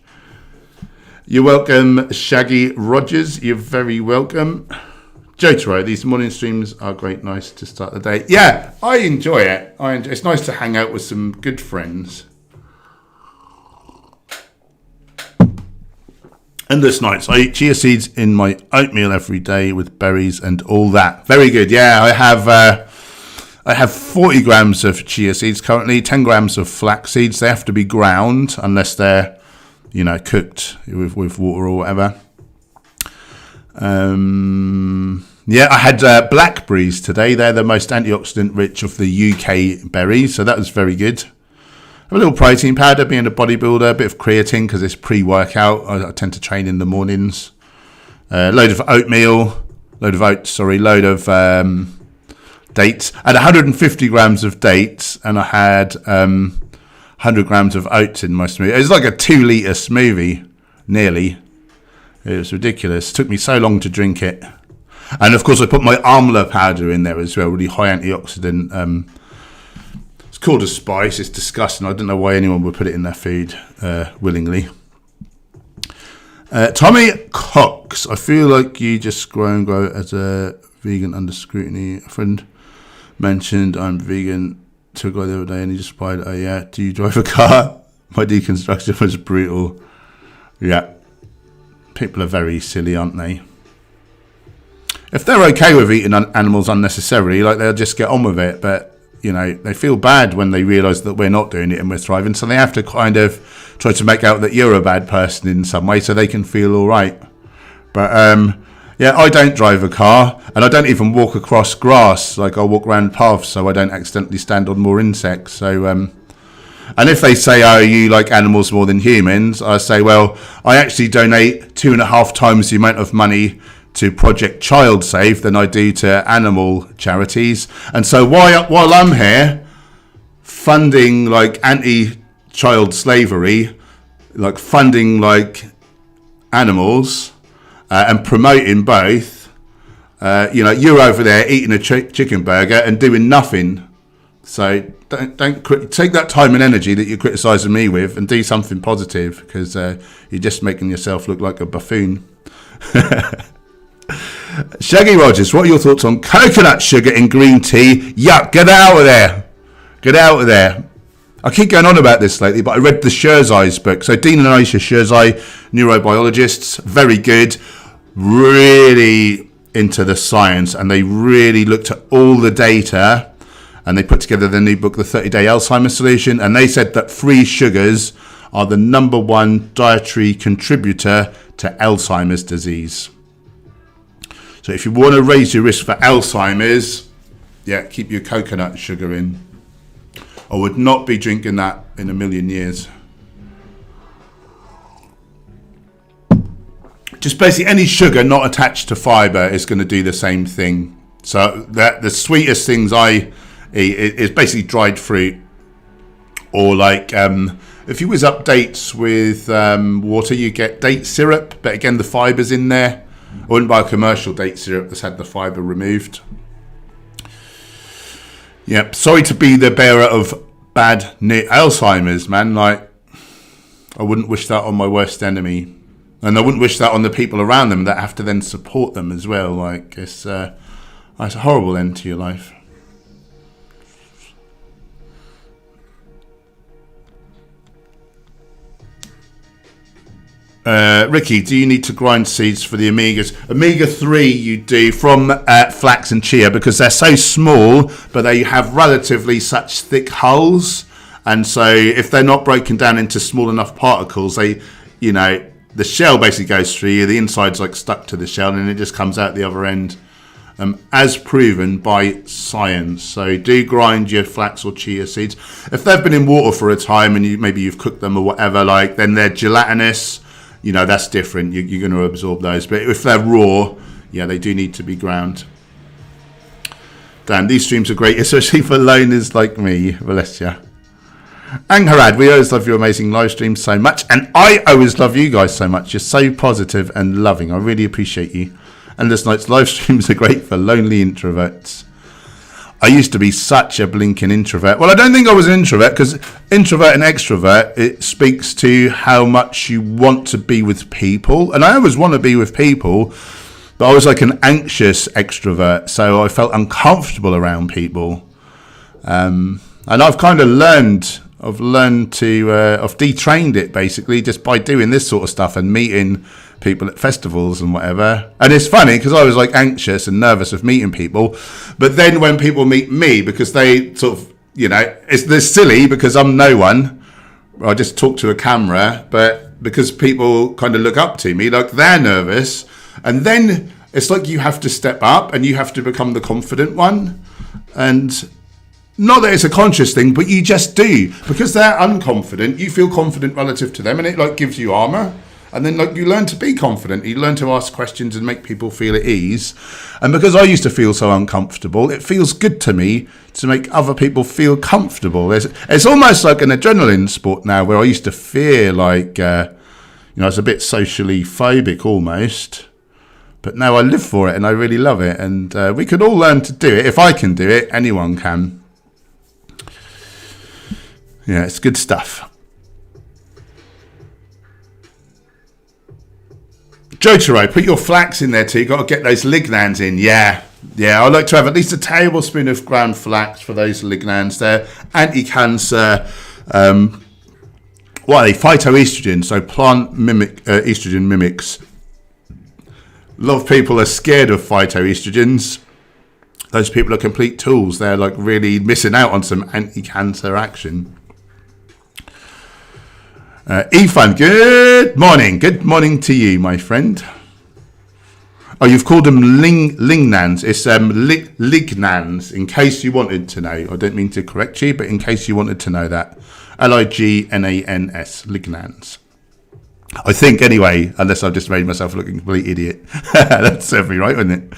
You're welcome, Shaggy Rogers. You're very welcome. Jotaro, these morning streams are great, nice to start the day. Yeah, I enjoy it. It's nice to hang out with some good friends. Endless nights. I eat chia seeds in my oatmeal every day with berries and all that. Very good. Yeah, I have 40 grams of chia seeds currently, 10 grams of flax seeds. They have to be ground unless they're, cooked with water or whatever. Yeah, I had blackberries today. They're the most antioxidant rich of the UK berries, so that was very good. A little protein powder, being a bodybuilder, a bit of creatine because it's pre-workout. I tend to train in the mornings. Load of dates. I had 150 grams of dates, and I had 100 grams of oats in my smoothie. It was like a 2-litre smoothie, nearly. It was ridiculous. It took me so long to drink it. And of course, I put my amla powder in there as well, really high antioxidant. It's called a spice. It's disgusting. I don't know why anyone would put it in their food willingly. Tommy Cox, I feel like you just grow as a vegan under scrutiny. A friend mentioned I'm vegan to a guy the other day and he just replied, oh yeah, do you drive a car? My deconstruction was brutal. Yeah. People are very silly, aren't they? If they're okay with eating animals unnecessarily, like they'll just get on with it, but you know, they feel bad when they realise that we're not doing it and we're thriving, so they have to kind of try to make out that you're a bad person in some way so they can feel all right. But yeah, I don't drive a car, and I don't even walk across grass. Like, I'll walk around paths so I don't accidentally stand on more insects. So, and if they say, oh, you like animals more than humans, I say, well, I actually donate 2.5 times the amount of money to Project Child Safe than I do to animal charities. And so while I'm here funding like anti-child slavery, like funding like animals and promoting both, you know, you're over there eating a chicken burger and doing nothing. So don't take that time and energy that you're criticising me with and do something positive, because you're just making yourself look like a buffoon. Shaggy Rogers, what are your thoughts on coconut sugar in green tea? Yuck, get out of there. Get out of there. I keep going on about this lately, but I read the Sherzai's book. So Dean and Aisha Sherzai, neurobiologists, very good, really into the science, and they really looked at all the data, and they put together their new book, The 30-Day Alzheimer's Solution, and they said that free sugars are the #1 dietary contributor to Alzheimer's disease. So if you want to raise your risk for Alzheimer's, yeah, keep your coconut sugar in. I would not be drinking that in a million years. Just basically any sugar not attached to fibre is going to do the same thing. So the sweetest things I eat is basically dried fruit, or like if you whiz up dates with water, you get date syrup, but again the fibre's in there. I wouldn't buy a commercial date syrup that's had the fibre removed. Yep, sorry to be the bearer of bad Alzheimer's, man. Like, I wouldn't wish that on my worst enemy. And I wouldn't wish that on the people around them that have to then support them as well. Like, it's a horrible end to your life. Ricky, do you need to grind seeds for the omegas? Omega-3 you do from flax and chia, because they're so small, but they have relatively such thick hulls, and so if they're not broken down into small enough particles, they, you know, the shell basically goes through you, the inside's like stuck to the shell, and it just comes out the other end, as proven by science. So do grind your flax or chia seeds. If they've been in water for a time and maybe you've cooked them or whatever, like, then they're gelatinous. You know, that's different. You're going to absorb those. But if they're raw, yeah, they do need to be ground. Damn, these streams are great, especially for loners like me, Valencia. And Harad, we always love your amazing live streams so much. And I always love you guys so much. You're so positive and loving. I really appreciate you. And this night's live streams are great for lonely introverts. I used to be such a blinking introvert. Well, I don't think I was an introvert, because introvert and extrovert, it speaks to how much you want to be with people. And I always want to be with people, but I was like an anxious extrovert, so I felt uncomfortable around people. And I've kind of I've detrained it basically just by doing this sort of stuff and meeting people at festivals and whatever. And it's funny because I was like anxious and nervous of meeting people, but then when people meet me, because they sort of, you know, they're silly because I'm no one, I just talk to a camera, but because people kind of look up to me, like, they're nervous. And then it's like you have to step up and you have to become the confident one. And not that it's a conscious thing, but you just do. Because they're unconfident, you feel confident relative to them, and it like gives you armor. And then like you learn to be confident. You learn to ask questions and make people feel at ease. And because I used to feel so uncomfortable, it feels good to me to make other people feel comfortable. It's almost like an adrenaline sport now, where I used to fear like, it's a bit socially phobic almost. But now I live for it and I really love it. And we could all learn to do it. If I can do it, anyone can. Yeah, it's good stuff. Jotaro, put your flax in there too. You've got to get those lignans in. Yeah, I like to have at least a tablespoon of ground flax for those lignans there. Anti-cancer. What are they? Phytoestrogen, so plant estrogen mimics. A lot of people are scared of phytoestrogens. Those people are complete tools. They're like really missing out on some anti-cancer action. Ethan, good morning. Good morning to you, my friend. Oh, you've called them lignans. It's lignans, in case you wanted to know. I don't mean to correct you, but in case you wanted to know that. Lignans, lignans. I think, anyway, unless I've just made myself look like a complete idiot. That's every right, isn't it?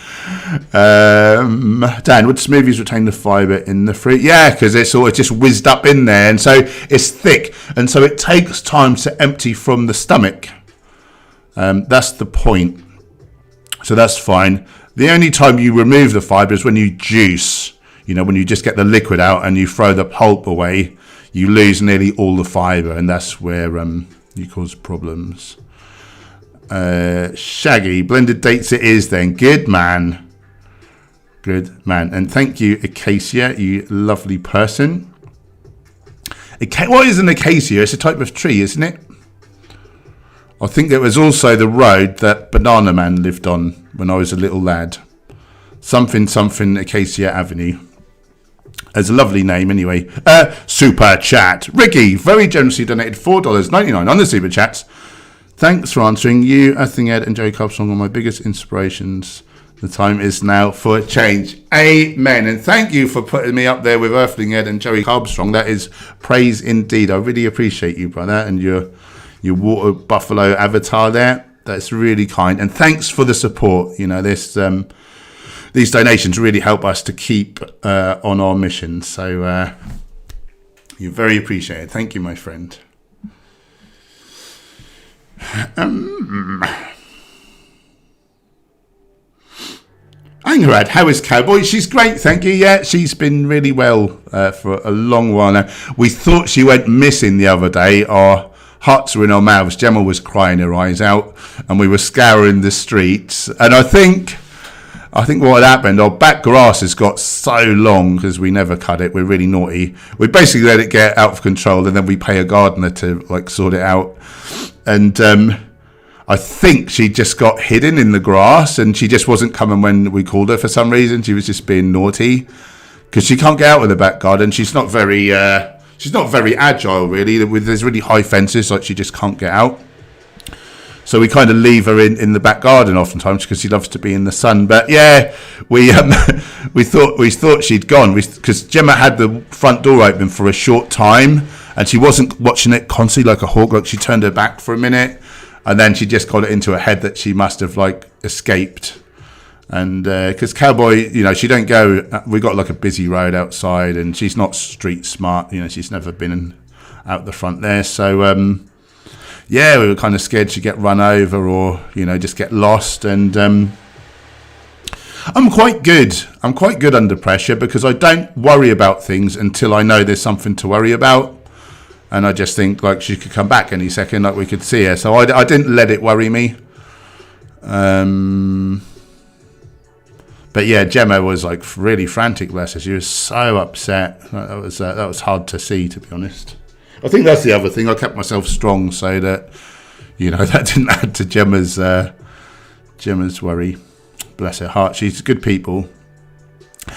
Dan, would smoothies retain the fibre in the fruit? Yeah, because it's sort of just whizzed up in there, and so it's thick, and so it takes time to empty from the stomach. That's the point. So that's fine. The only time you remove the fibre is when you juice. When you just get the liquid out and you throw the pulp away, you lose nearly all the fibre, and that's where you cause problems. Shaggy, blended dates it is then. Good man. And thank you, Acacia, you lovely person. What is an acacia? It's a type of tree, isn't it? I think it was also the road that Banana Man lived on when I was a little lad. Something Acacia Avenue. It's a lovely name anyway. Super chat. Ricky very generously donated $4.99 on the super chats. Thanks for answering. You, Earthling Ed, and Joey Carbstrong are my biggest inspirations. The time is now for change. Amen. And thank you for putting me up there with Earthling Ed and Joey Carbstrong. That is praise indeed. I really appreciate you, brother, and your water buffalo avatar there. That's really kind. And thanks for the support. These donations really help us to keep on our mission. So you're very appreciated. Thank you, my friend. Angerad, how is Cowboy? She's great, thank you. Yeah, she's been really well for a long while now. We thought she went missing the other day. Our hearts were in our mouths. Gemma was crying her eyes out, and we were scouring the streets. And I think what had happened, our back grass has got so long because we never cut it. We're really naughty. We basically let it get out of control, and then we pay a gardener to sort it out. And I think she just got hidden in the grass, and she just wasn't coming when we called her for some reason. She was just being naughty because she can't get out of the back garden. She's not very agile really. There's really high fences, she just can't get out. So we kind of leave her in the back garden oftentimes because she loves to be in the sun. But yeah, we thought she'd gone because Gemma had the front door open for a short time, and she wasn't watching it constantly like a hawk. She turned her back for a minute, and then she just got it into her head that she must have escaped. And because Cowboy, she don't go. We got a busy road outside, and she's not street smart. She's never been out the front there. So. Yeah, we were kind of scared she'd get run over or, just get lost. And I'm quite good. I'm quite good under pressure because I don't worry about things until I know there's something to worry about. And I just think she could come back any second, we could see her. So I didn't let it worry me. But yeah, Gemma was really frantic, bless her. She was so upset. That was hard to see, to be honest. I think that's the other thing. I kept myself strong so that, that didn't add to Gemma's worry. Bless her heart. She's good people.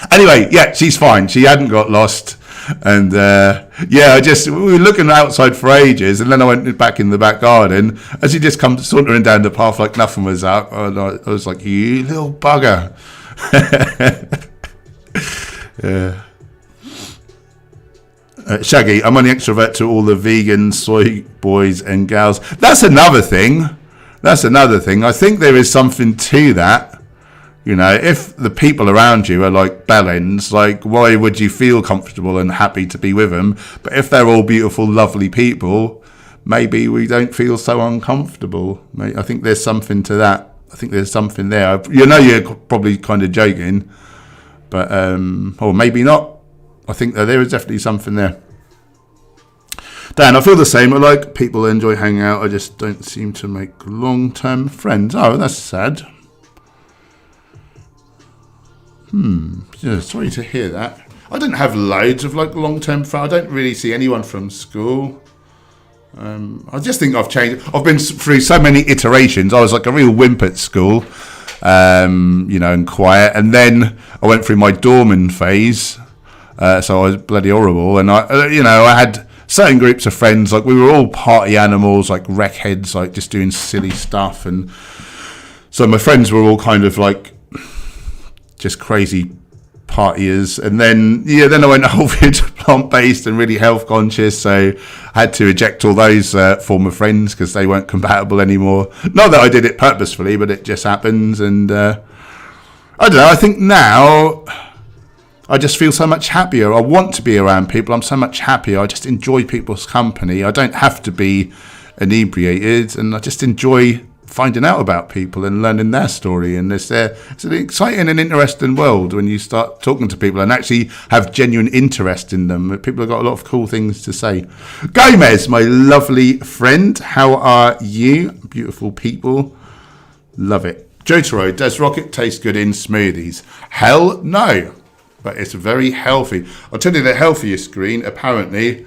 Anyway, yeah, she's fine. She hadn't got lost. And yeah, we were looking outside for ages, and then I went back in the back garden as he just comes sauntering down the path like nothing was up. I was like, you little bugger. Yeah. Shaggy, I'm only extrovert to all the vegan soy boys and gals. That's another thing. I think there is something to that. You know, if the people around you are like bellends, like, why would you feel comfortable and happy to be with them? But if they're all beautiful, lovely people, maybe we don't feel so uncomfortable. I think there's something to that. I think there's something there. You know, you're probably kind of joking, but or maybe not. I think that there is definitely something there. Dan, I feel the same. I like people who enjoy hanging out. I just don't seem to make long-term friends. Oh, that's sad. Yeah, sorry to hear that. I don't have loads of like long-term friends. I don't really see anyone from school. I just think I've changed. I've been through so many iterations. I was like a real wimp at school, you know, and quiet. And then I went through my dormant phase. So I was bloody horrible. And I had certain groups of friends, like we were all party animals, like wreckheads, like just doing silly stuff. And so my friends were all kind of like just crazy partiers. And then I went over to plant-based and really health conscious. So I had to eject all those former friends because they weren't compatible anymore. Not that I did it purposefully, but it just happens. And I don't know, I think now I just feel so much happier. I want to be around people. I'm so much happier. I just enjoy people's company. I don't have to be inebriated, and I just enjoy finding out about people and learning their story. And it's an exciting and interesting world when you start talking to people and actually have genuine interest in them. People have got a lot of cool things to say. Gomez, my lovely friend, how are you? Beautiful people. Love it. Jotaro, does rocket taste good in smoothies? Hell no. But it's very healthy. I'll tell you the healthiest green, apparently.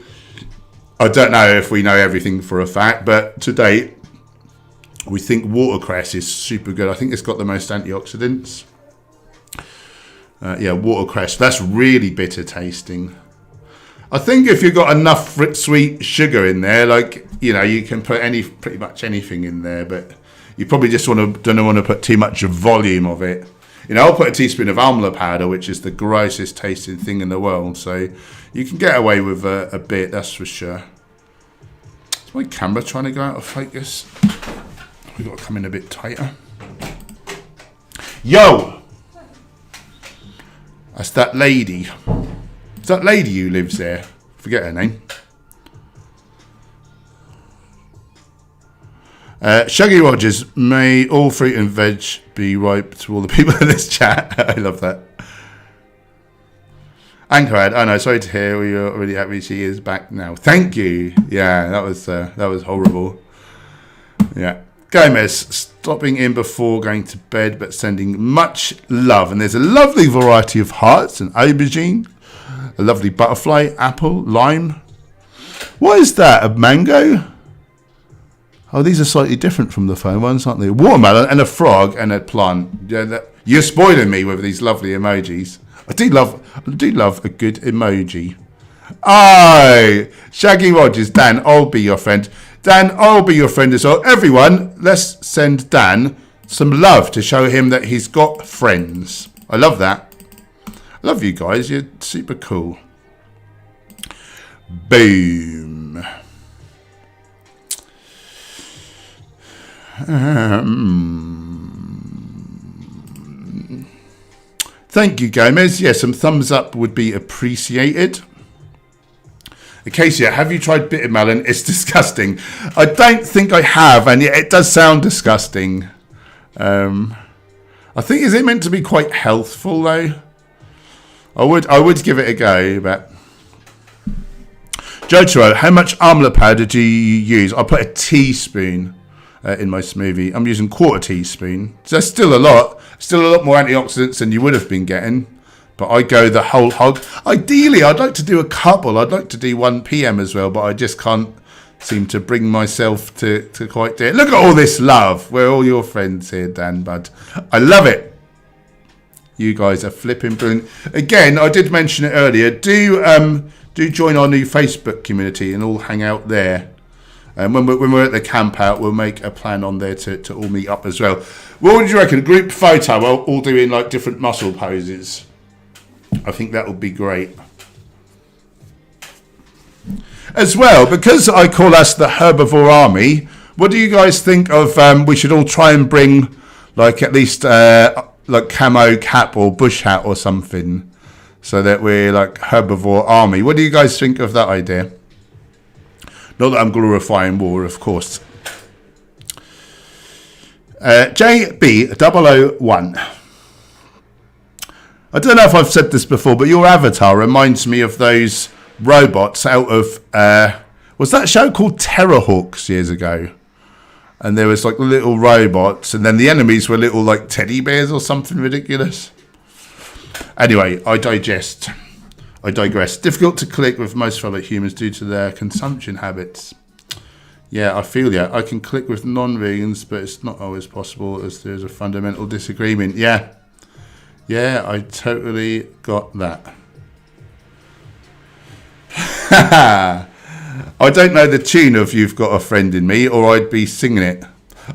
I don't know if we know everything for a fact, but to date, we think watercress is super good. I think it's got the most antioxidants. Watercress. That's really bitter tasting. I think if you've got enough sweet sugar in there, like, you know, you can put pretty much anything in there, but you probably just don't want to put too much volume of it. You know, I'll put a teaspoon of amla powder, which is the grossest tasting thing in the world. So you can get away with a bit, that's for sure. Is my camera trying to go out of focus? We've got to come in a bit tighter. Yo! That's that lady. It's that lady who lives there. Forget her name. Shaggy Rogers, may all fruit and veg be ripe to all the people in this chat. I love that. Anchorad, oh no, sorry to hear. We are really happy she is back now. Thank you. Yeah, that was horrible. Yeah. Gomez, stopping in before going to bed, but sending much love. And there's a lovely variety of hearts and aubergine, a lovely butterfly, apple, lime. What is that? A mango? Oh, these are slightly different from the phone ones, aren't they? Watermelon and a frog and a plant. Yeah, you're spoiling me with these lovely emojis. I do love a good emoji. Aye, Shaggy Rogers, Dan, I'll be your friend. Dan, I'll be your friend as well. Everyone, let's send Dan some love to show him that he's got friends. I love that. I love you guys. You're super cool. Boom. Thank you, Gomez. Yeah, some thumbs up would be appreciated. Acacia, have you tried bitter melon? It's disgusting. I don't think I have, and it does sound disgusting. I think, is it meant to be quite healthful though? I would give it a go, but Jotaro, how much amla powder do you use? I put a teaspoon in my smoothie. I'm using quarter teaspoon. So that's still a lot more antioxidants than you would have been getting. But I go the whole hog. Ideally, I'd like to do a couple. I'd like to do 1 p.m. as well, but I just can't seem to bring myself to quite do it. Look at all this love. We're all your friends here, Dan Bud. I love it. You guys are flipping brilliant. Again, I did mention it earlier. Do do join our new Facebook community and all hang out there. And when we're at the camp out, we'll make a plan on there to all meet up as well. What would you reckon? A group photo, all doing like different muscle poses. I think that would be great. As well, because I call us the Herbivore Army, what do you guys think of, we should all try and bring like at least like camo cap or bush hat or something, so that we're like Herbivore Army. What do you guys think of that idea? Not that I'm glorifying war, of course. JB001. I don't know if I've said this before, but your avatar reminds me of those robots out of... was that show called Terrorhawks years ago? And there was like little robots, and then the enemies were little like teddy bears or something ridiculous. Anyway, I digress. Difficult to click with most fellow humans due to their consumption habits. Yeah, I feel ya. I can click with non-vegans, but it's not always possible as there's a fundamental disagreement. Yeah, I totally got that. I don't know the tune of You've Got a Friend in Me, or I'd be singing it.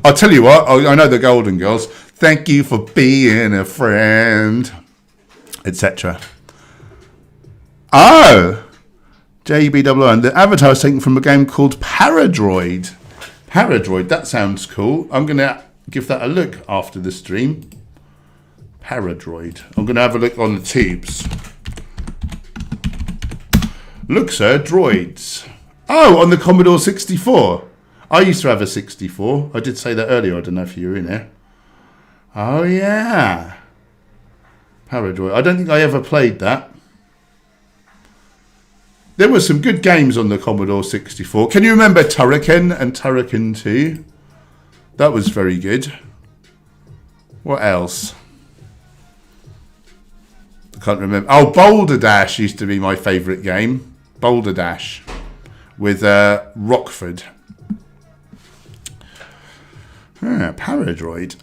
I'll tell you what, I know the Golden Girls. Thank you for being a friend, etc. Oh, JB001. The avatar is taken from a game called Paradroid. Paradroid, that sounds cool. I'm going to give that a look after the stream. Paradroid. I'm going to have a look on the tubes. Look, sir, droids. Oh, on the Commodore 64. I used to have a 64. I did say that earlier. I don't know if you were in there. Oh, yeah. Paradroid. I don't think I ever played that. There were some good games on the Commodore 64. Can you remember Turrican and Turrican 2? That was very good. What else? I can't remember. Oh, Boulder Dash used to be my favourite game. Boulder Dash with Rockford. Paradroid.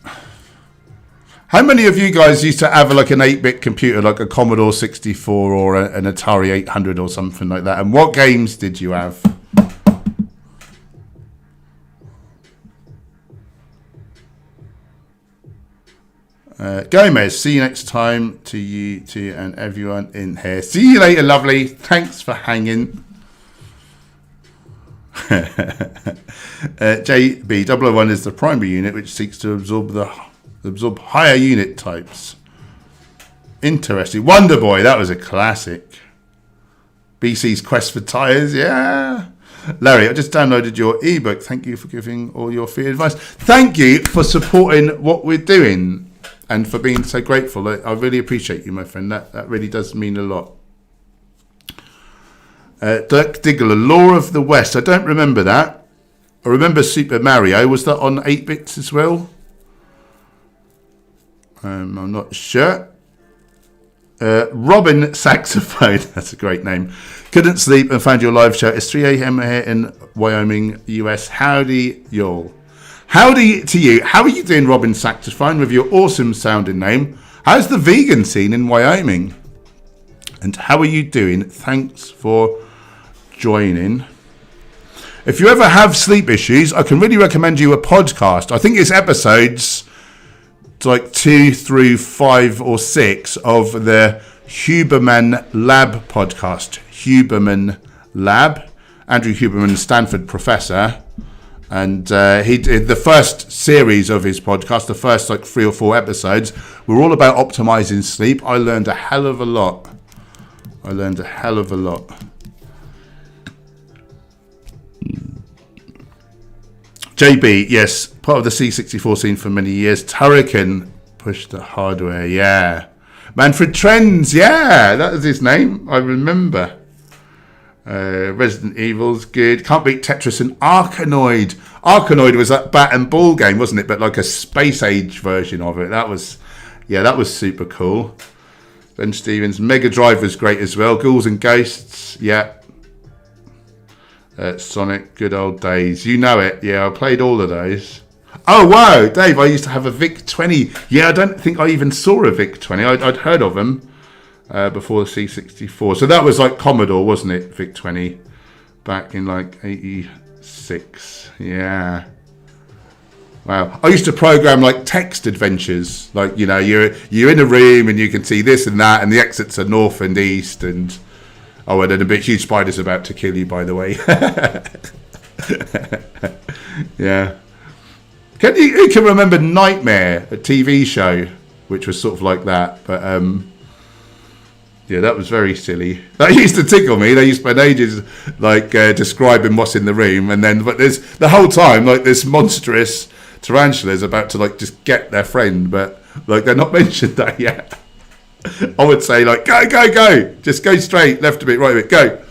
How many of you guys used to have like an 8-bit computer, like a Commodore 64 or an Atari 800 or something like that? And what games did you have? Gomez, see you next time to you two and everyone in here. See you later, lovely. Thanks for hanging. JB001 is the primary unit which seeks to absorb higher unit types. Interesting. Wonder Boy, that was a classic. BC's Quest for Tires, yeah. Larry, I just downloaded your ebook. Thank you for giving all your free advice. Thank you for supporting what we're doing and for being so grateful. I really appreciate you, my friend. That really does mean a lot. Dirk Diggler, Law of the West. I don't remember that. I remember Super Mario. Was that on 8-bits as well? I'm not sure. Robin Saxophone. That's a great name. Couldn't sleep and found your live show. It's 3 a.m. here in Wyoming, US. Howdy, y'all. Howdy to you. How are you doing, Robin Saxophone, with your awesome sounding name? How's the vegan scene in Wyoming? And how are you doing? Thanks for joining. If you ever have sleep issues, I can really recommend you a podcast. I think it's episodes like 2 through 5 or 6 of the Huberman Lab podcast. Huberman Lab. Andrew Huberman, Stanford professor. And he did the first series of his podcast, the first like 3 or 4 episodes, were all about optimizing sleep. I learned a hell of a lot. JB, yes, part of the C64 scene for many years. Turrican pushed the hardware, yeah. Manfred Trends, yeah, that was his name. I remember. Resident Evil's good. Can't beat Tetris and Arkanoid. Arkanoid was that bat and ball game, wasn't it? But like a space age version of it. That was super cool. Ben Stevens, Mega Drive was great as well. Ghouls and Ghosts, yeah. Sonic, good old days. You know it. Yeah, I played all of those. Oh, wow, Dave, I used to have a VIC-20. Yeah, I don't think I even saw a VIC-20. I'd heard of them. before the C64. So that was like Commodore, wasn't it? VIC-20 back in like 86. Yeah. Wow. I used to program like text adventures. Like, you know, you're in a room and you can see this and that, and the exits are north and east, and oh, and then a big huge spider's about to kill you, by the way. Yeah. Who can remember Nightmare, a TV show, which was sort of like that? But yeah, that was very silly. That used to tickle me. They used to spend ages like describing what's in the room, and then but there's the whole time like this monstrous tarantula's about to like just get their friend, but like they're not mentioned that yet. I would say like go, just go straight, left a bit, right a bit, go.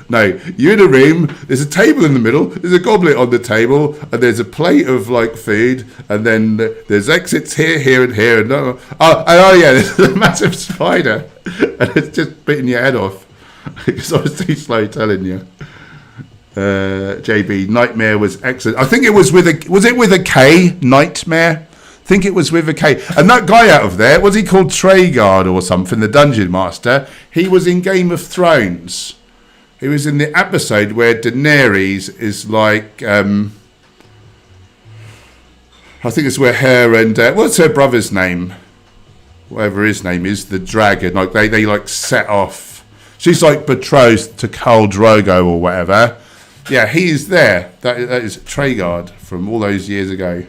No, you're in a room, there's a table in the middle, there's a goblet on the table, and there's a plate of like food, and then there's exits here and here, and oh yeah, there's a massive spider, and it's just biting your head off because I was too slow telling you. JB, Nightmare was excellent. I think it was with a K, Nightmare? I think it was with a K. And that guy out of there, was he called Treguard or something, the Dungeon Master? He was in Game of Thrones. He was in the episode where Daenerys is like, I think it's where her and, what's her brother's name? Whatever his name is, the dragon. Like they like set off. She's like betrothed to Khal Drogo or whatever. Yeah, he is there. That is Treguard from all those years ago.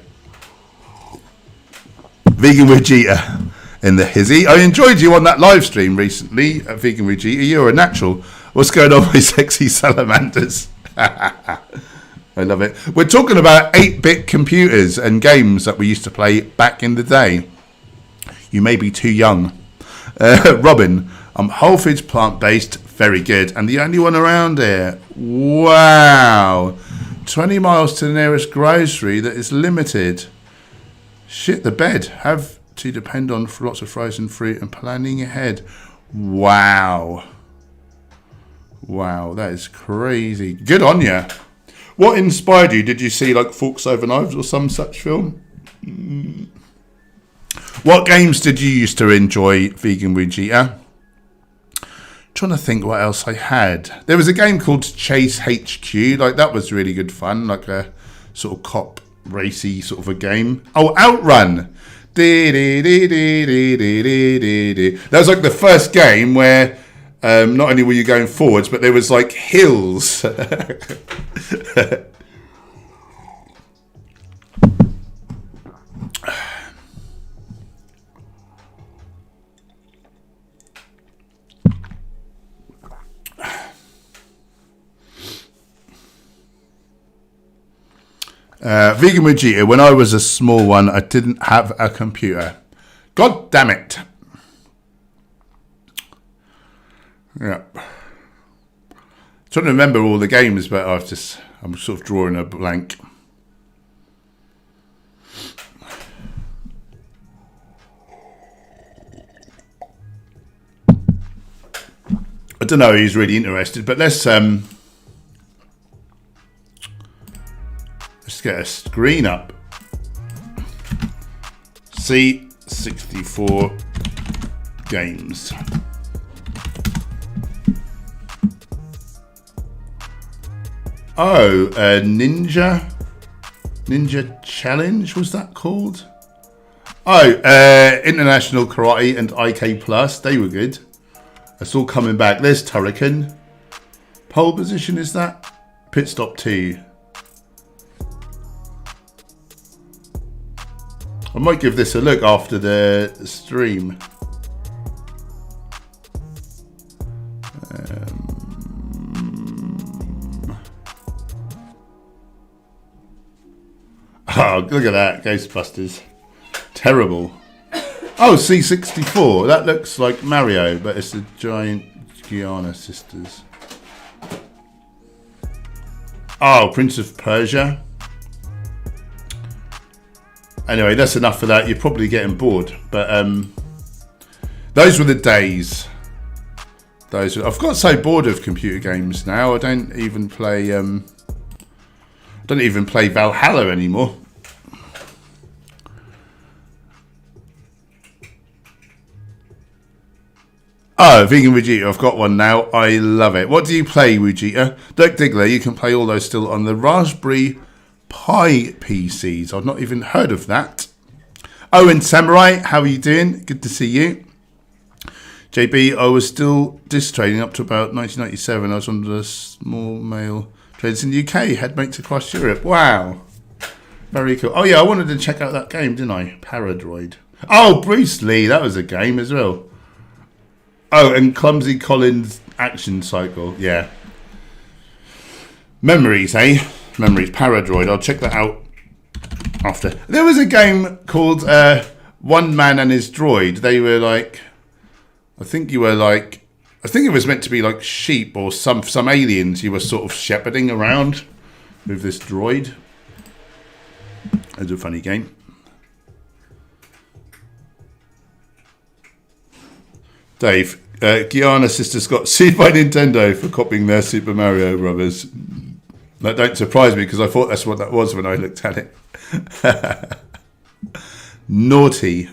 Vegan Vegeta in the hizzy. I enjoyed you on that live stream recently, Vegan Vegeta. You're a natural. What's going on with sexy salamanders? I love it. We're talking about 8-bit computers and games that we used to play back in the day. You may be too young. Robin, I'm whole foods plant-based, very good, and the only one around here. Wow. 20 miles to the nearest grocery that is limited. Shit the bed. Have to depend on lots of frozen fruit and planning ahead. Wow. Wow, that is crazy. Good on you. What inspired you? Did you see like Forks Over Knives or some such film? What games did you used to enjoy, Vegan Vegeta? Trying to think what else I had. There was a game called Chase HQ. Like that was really good fun. Like a sort of cop racy sort of a game. Oh, Outrun. That was like the first game where not only were you going forwards, but there was like hills. Vegan Vegeta, when I was a small one, I didn't have a computer. God damn it. Yeah. Trying to remember all the games, but I'm sort of drawing a blank. I don't know if he's really interested, but let's get a screen up. C64 games. Oh, Ninja Challenge, was that called? Oh, International Karate and IK Plus, they were good. That's all coming back. There's Turrican. Pole position, is that? Pit Stop 2. I might give this a look after the stream. Oh, look at that. Ghostbusters. Terrible. Oh, C64. That looks like Mario, but it's the giant Gianna sisters. Oh, Prince of Persia. Anyway, that's enough for that. You're probably getting bored. But those were the days. I've got so bored of computer games now. I don't even play Valhalla anymore. Oh, vegan Vegeta. I've got one now. I love it. What do you play, Vegeta? Dirk Diggler, you can play all those still on the Raspberry Pi PCs. I've not even heard of that. Owen Samurai, how are you doing? Good to see you. JB, I was still disc trading up to about 1997. I was one of the small male traders in the UK. Had mates across Europe. Wow. Very cool. Oh, yeah, I wanted to check out that game, didn't I? Paradroid. Oh, Bruce Lee. That was a game as well. Oh, and Clumsy Collins Action Cycle. Yeah. Memories, eh? Memories. Paradroid. I'll check that out after. There was a game called One Man and His Droid. They were like... I think it was meant to be like sheep or some aliens you were sort of shepherding around with this droid. It was a funny game. Dave, Guyana Sisters got sued by Nintendo for copying their Super Mario Brothers. That don't surprise me because I thought that's what that was when I looked at it. Naughty.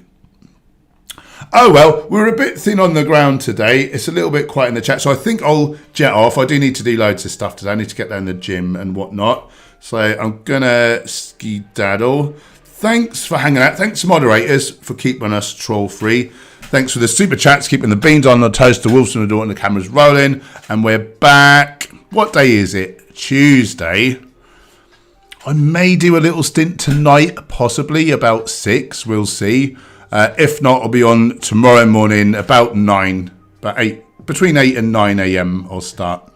Oh, well, we're a bit thin on the ground today. It's a little bit quiet in the chat, so I think I'll jet off. I do need to do loads of stuff today. I need to get down the gym and whatnot. So I'm going to skedaddle. Thanks for hanging out. Thanks, moderators, for keeping us troll-free. Thanks for the super chats, keeping the beans on the toast, the wolves on the door, and the cameras rolling. And we're back. What day is it? Tuesday. I may do a little stint tonight, possibly about 6. We'll see. If not, I'll be on tomorrow morning about 9, about 8, between 8 and 9 a.m. I'll start.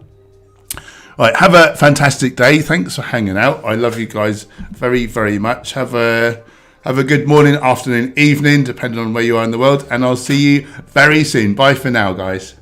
All right, have a fantastic day. Thanks for hanging out. I love you guys very, very much. Have a good morning, afternoon, evening, depending on where you are in the world. And I'll see you very soon. Bye for now, guys.